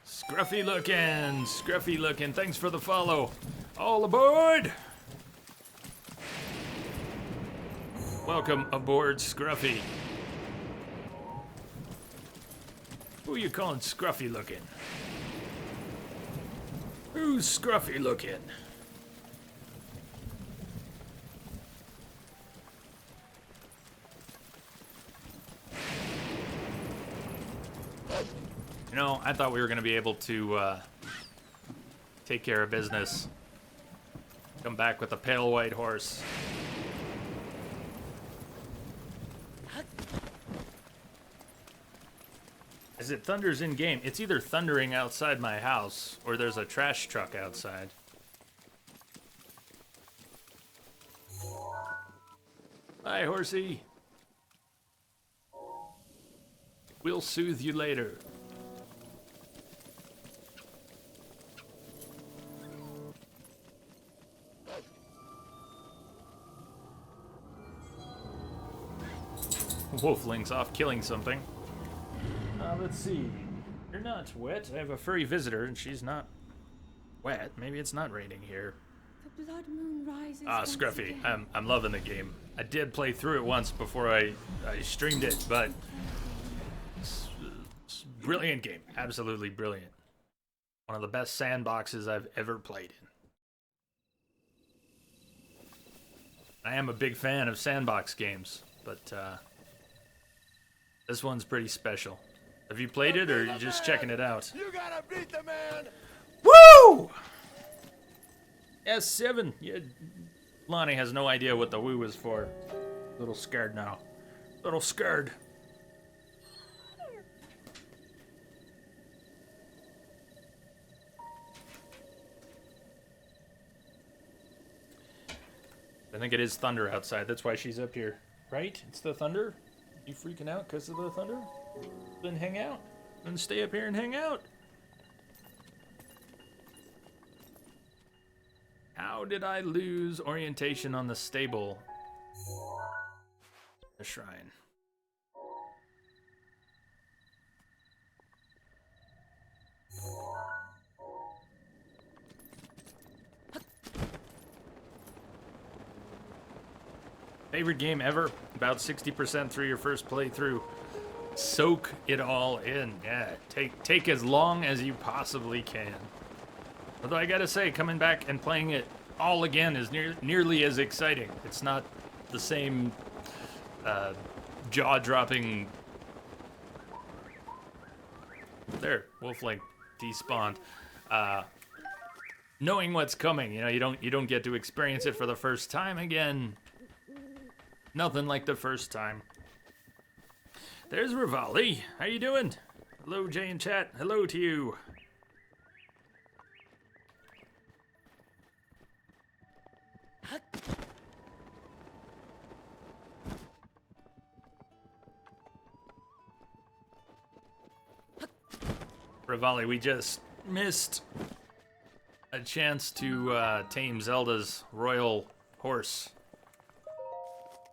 A: Scruffy looking, thanks for the follow. All aboard! Welcome aboard, Scruffy. Who are you calling Scruffy looking? Who's Scruffy looking? You know, I thought we were going to be able to take care of business. Come back with a pale white horse. As it thunders in game, it's either thundering outside my house or there's a trash truck outside. Hi, horsey. We'll soothe you later. Wolfling's off killing something. Let's see. You're not wet. I have a furry visitor, and she's not wet. Maybe it's not raining here.
B: The blood moon rises.
A: Ah, Scruffy. I'm loving the game. I did play through it once before I streamed it, but it's brilliant game. Absolutely brilliant. One of the best sandboxes I've ever played in. I am a big fan of sandbox games, but this one's pretty special. Have you played it, or are you just checking it out?
C: You gotta beat the man!
A: Woo! S7. Yeah, Lonnie has no idea what the woo is for. Little scared now. Little scared. I think it is thunder outside. That's why she's up here. Right? It's the thunder? You freaking out because of the thunder? Then hang out. Then stay up here and hang out. How did I lose orientation on the stable? The shrine. Favorite game ever? About 60% through your first playthrough. Soak it all in. Yeah, take as long as you possibly can. Although I gotta say, coming back and playing it all again is nearly as exciting. It's not the same jaw-dropping. There, Wolfling despawned. Knowing what's coming, you know, you don't get to experience it for the first time again. Nothing like the first time. There's Rivali. How you doing? Hello, Jay in chat. Hello to you. Rivali, we just missed a chance to tame Zelda's royal horse.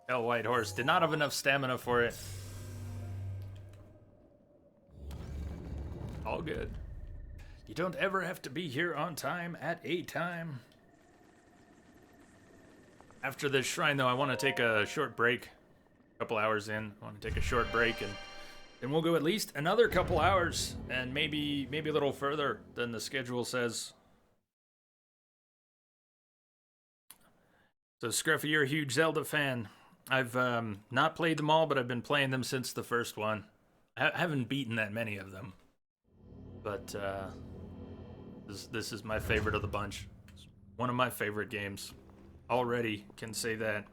A: Pale white horse. Did not have enough stamina for it. All good. You don't ever have to be here on time at a time. After this shrine, though, I want to take a short break. A couple hours in, I want to take a short break, and then we'll go at least another couple hours, and maybe a little further than the schedule says. So, Scruffy, you're a huge Zelda fan. I've not played them all, but I've been playing them since the first one. I haven't beaten that many of them. But this is my favorite of the bunch. It's one of my favorite games. Already can say that.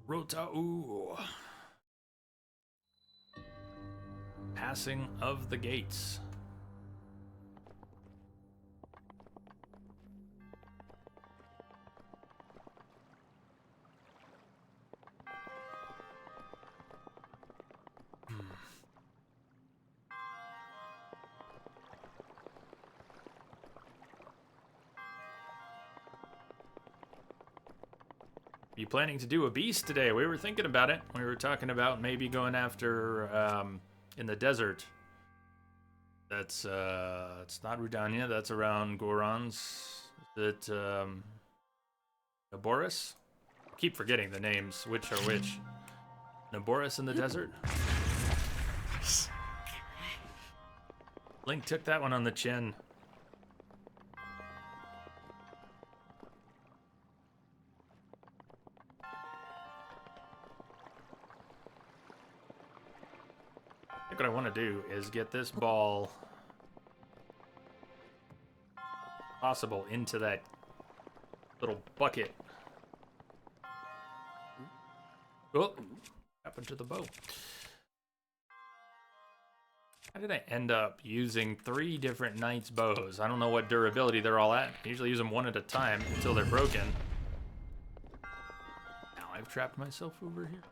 A: Rota'u. Passing of the gates. Are you planning to do a beast today? We were thinking about it. We were talking about maybe going after in the desert. That's it's not Rudania. That's around Goron's. Is it Naboris? I keep forgetting the names. Which are which? Naboris in the desert. Link took that one on the chin. What I want to do is get this ball possible into that little bucket. Oh, happened to the bow. How did I end up using 3 different knight's bows? I don't know what durability they're all at. I usually use them one at a time until they're broken. Now I've trapped myself over here,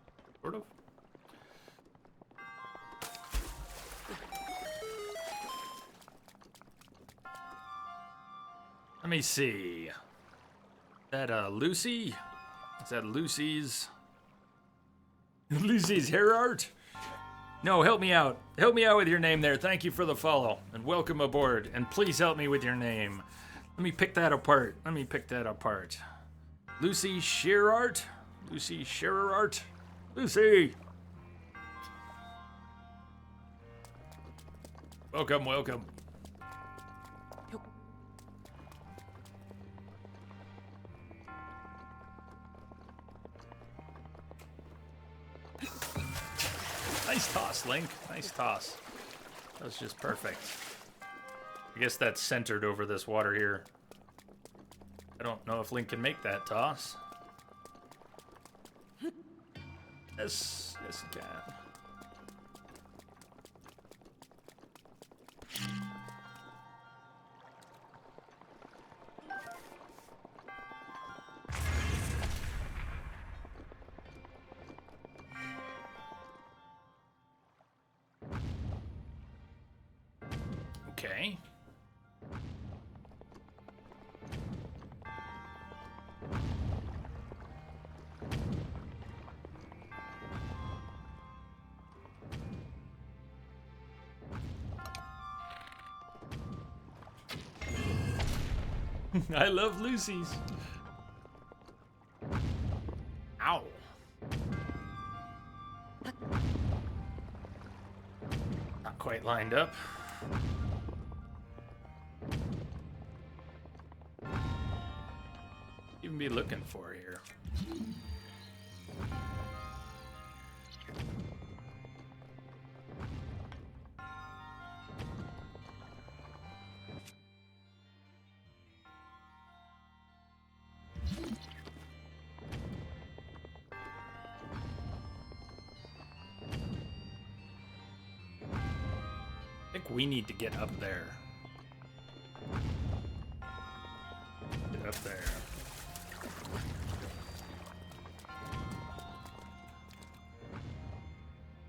A: sort of. Let me see. Is that Lucy? Is that Lucy's hair art? No, help me out. Help me out with your name there. Thank you for the follow and welcome aboard. And please help me with your name. Let me pick that apart. Lucy Shearart? Lucy Shearart? Lucy! Welcome, welcome. Nice toss, Link. Nice toss. That was just perfect. I guess that's centered over this water here. I don't know if Link can make that toss. Yes, yes he can. Okay. I love Lucy's. Ow. Not quite lined up. Even be looking for here. I think we need to get up there. Get up there.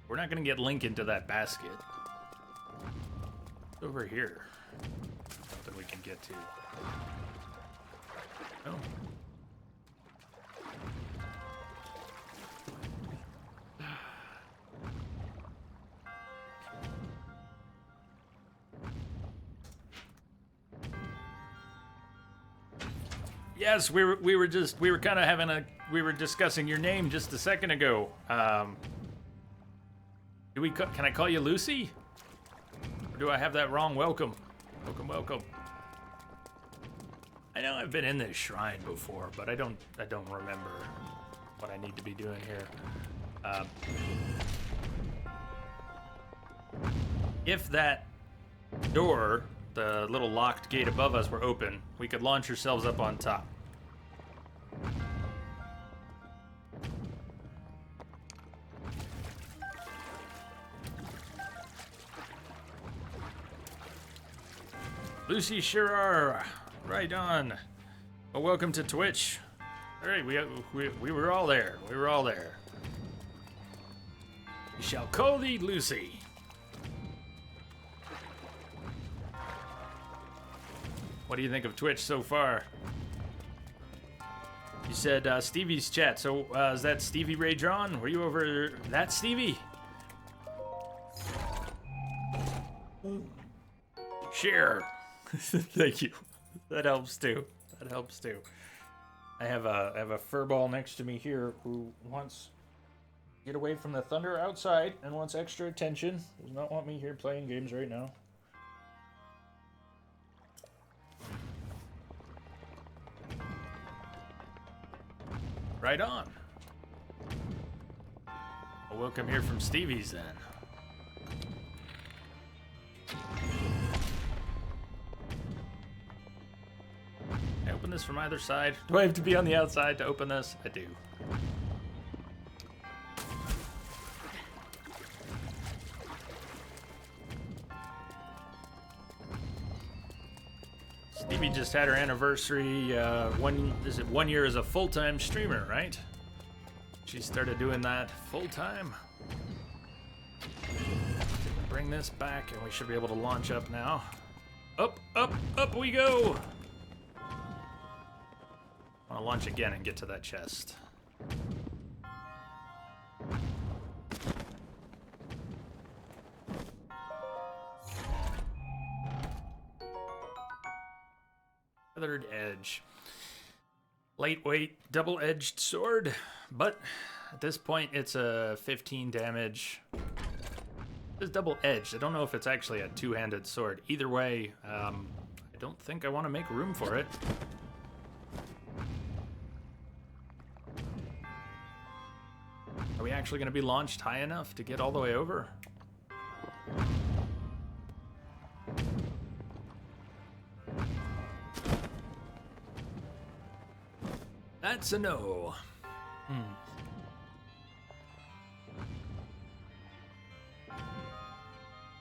A: We're not gonna get Link into that basket. It's over here. Something we can get to. Oh. Yes, we were kind of having a, we were discussing your name just a second ago. Can I call you Lucy? Or do I have that wrong? Welcome. Welcome, welcome. I know I've been in this shrine before, but I don't remember what I need to be doing here. If that door, the little locked gate above us, were open, we could launch ourselves up on top. Lucy Shearer, right on. Well, welcome to Twitch. All right, we were all there. We were all there. We shall call thee Lucy. What do you think of Twitch so far? You said Stevie's chat. So is that Stevie Ray Drawn? Were you over that Stevie? Share. Thank you. That helps too. That helps too. I have a furball next to me here who wants to get away from the thunder outside and wants extra attention. Does not want me here playing games right now. Right on. Well, welcome here from Stevie's then. open this from either side? Do I have to be on the outside to open this? I do. Stevie just had her anniversary. Is it 1 year as a full-time streamer, right? She started doing that full-time. Bring this back, and we should be able to launch up now. Up, up, up we go! I want to launch again and get to that chest. Feathered edge. Lightweight, double-edged sword, but at this point it's a 15 damage. It's double-edged. I don't know if it's actually a two-handed sword. Either way, I don't think I want to make room for it. Are we actually going to be launched high enough to get all the way over? That's a no.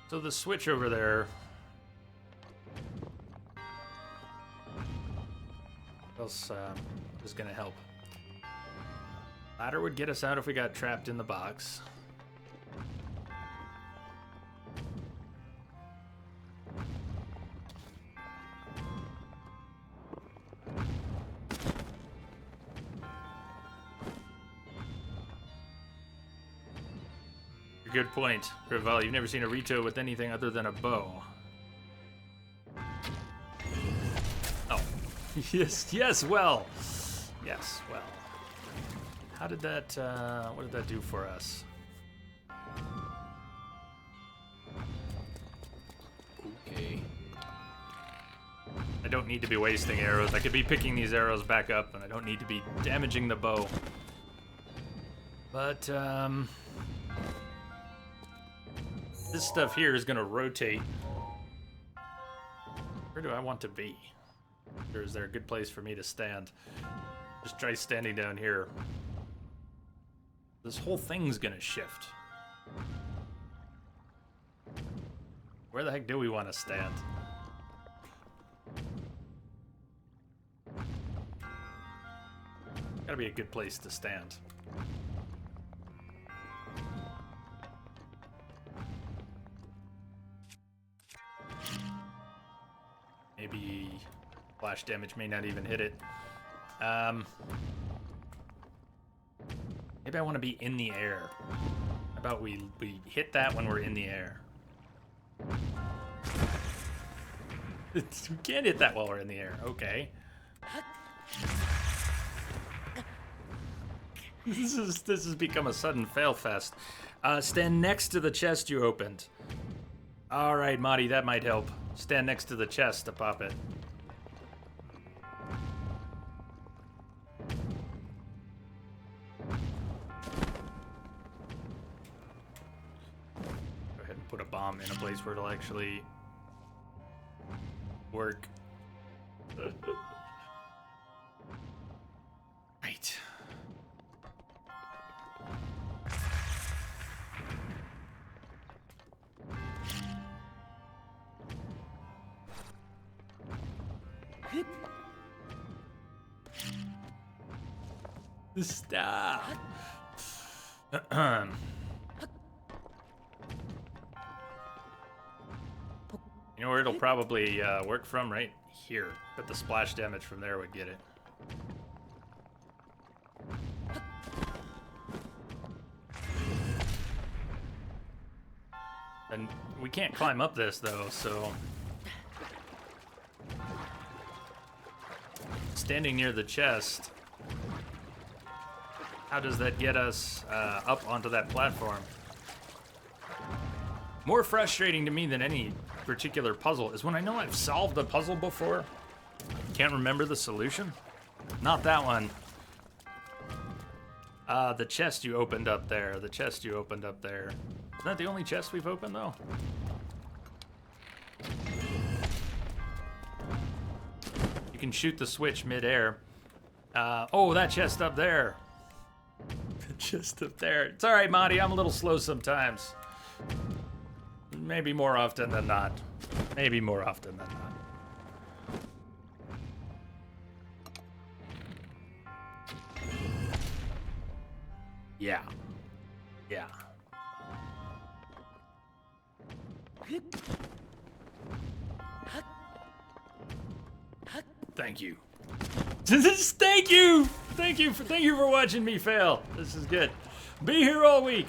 A: So the switch over there. What else is going to help? Ladder would get us out if we got trapped in the box. Good point, Ravel. You've never seen a Rito with anything other than a bow. Oh. Yes, well. Yes, well. How did that, what did that do for us? Okay. I don't need to be wasting arrows. I could be picking these arrows back up, and I don't need to be damaging the bow. But, this stuff here is going to rotate. Where do I want to be? Or is there a good place for me to stand? Just try standing down here. This whole thing's going to shift. Where the heck do we want to stand? Gotta be a good place to stand. Maybe flash damage may not even hit it. Maybe I want to be in the air. How about we hit that when we're in the air? We can't hit that while we're in the air. Okay. This has become a sudden fail fest. Stand next to the chest you opened. All right, Marty, that might help. Stand next to the chest to pop it. Go ahead and put a bomb in a place where it'll actually work. Right. Stop. You know where it'll probably work from? Right here. But the splash damage from there would get it. And we can't climb up this though, so standing near the chest, how does that get us up onto that platform? More frustrating to me than any particular puzzle is when I know I've solved a puzzle before, can't remember the solution. Not that one. The chest you opened up there. The chest you opened up there. Isn't that the only chest we've opened, though? You can shoot the switch midair. Oh, that chest up there. The chest up there. It's all right, Monty. I'm a little slow sometimes. Maybe more often than not. Maybe more often than not. Yeah. Yeah. Thank you. Thank you. Thank you for watching me fail. This is good. Be here all week.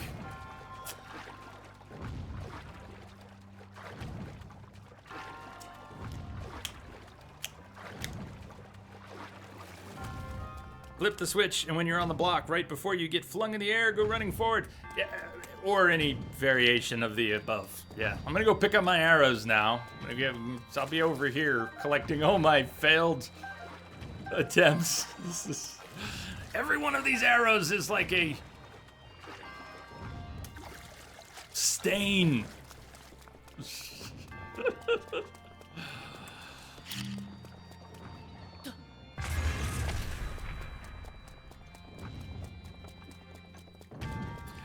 A: Flip the switch, and when you're on the block, right before you get flung in the air, go running forward. Yeah, or any variation of the above. Yeah, I'm gonna go pick up my arrows now. I'll be over here collecting all my failed attempts. Every one of these arrows is like a stain.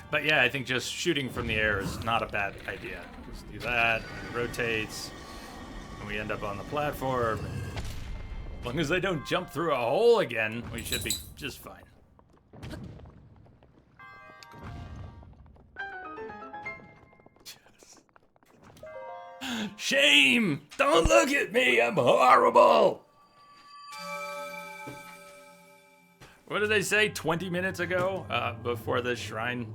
A: But yeah, I think just shooting from the air is not a bad idea. Just do that, it rotates, and we end up on the platform. As long as I don't jump through a hole again, we should be just fine. Shame! Don't look at me, I'm horrible! What did I say 20 minutes ago, before the shrine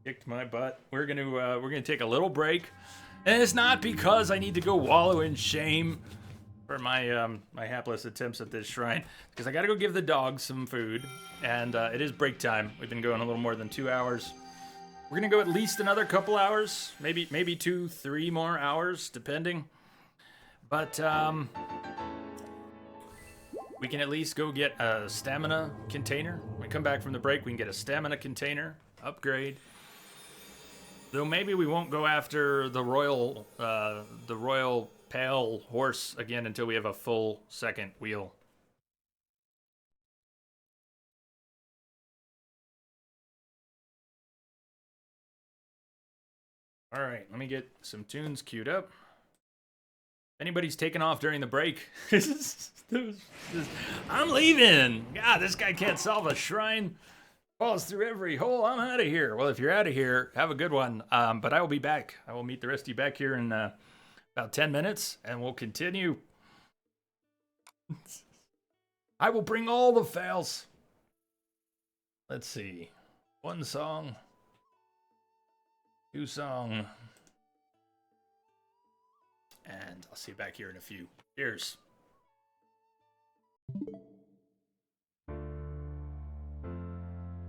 A: kicked my butt? We're gonna take a little break, and it's not because I need to go wallow in shame for my my hapless attempts at this shrine, because I gotta go give the dog some food, and it is break time. We've been going a little more than 2 hours. We're gonna go at least another couple hours, maybe 2-3 more hours, depending. But we can at least go get a stamina container. When we come back from the break, we can get a stamina container upgrade. Though maybe we won't go after the royal pale horse again until we have a full second wheel. All right, let me get some tunes queued up. If anybody's taking off during the break, I'm leaving. God, this guy can't solve a shrine. Falls through every hole. I'm out of here. Well, if you're out of here, have a good one. But I will be back. I will meet the rest of you back here in about 10 minutes, and we'll continue. I will bring all the fails. Let's see. 1 song. 2 song. And I'll see you back here in a few. Cheers.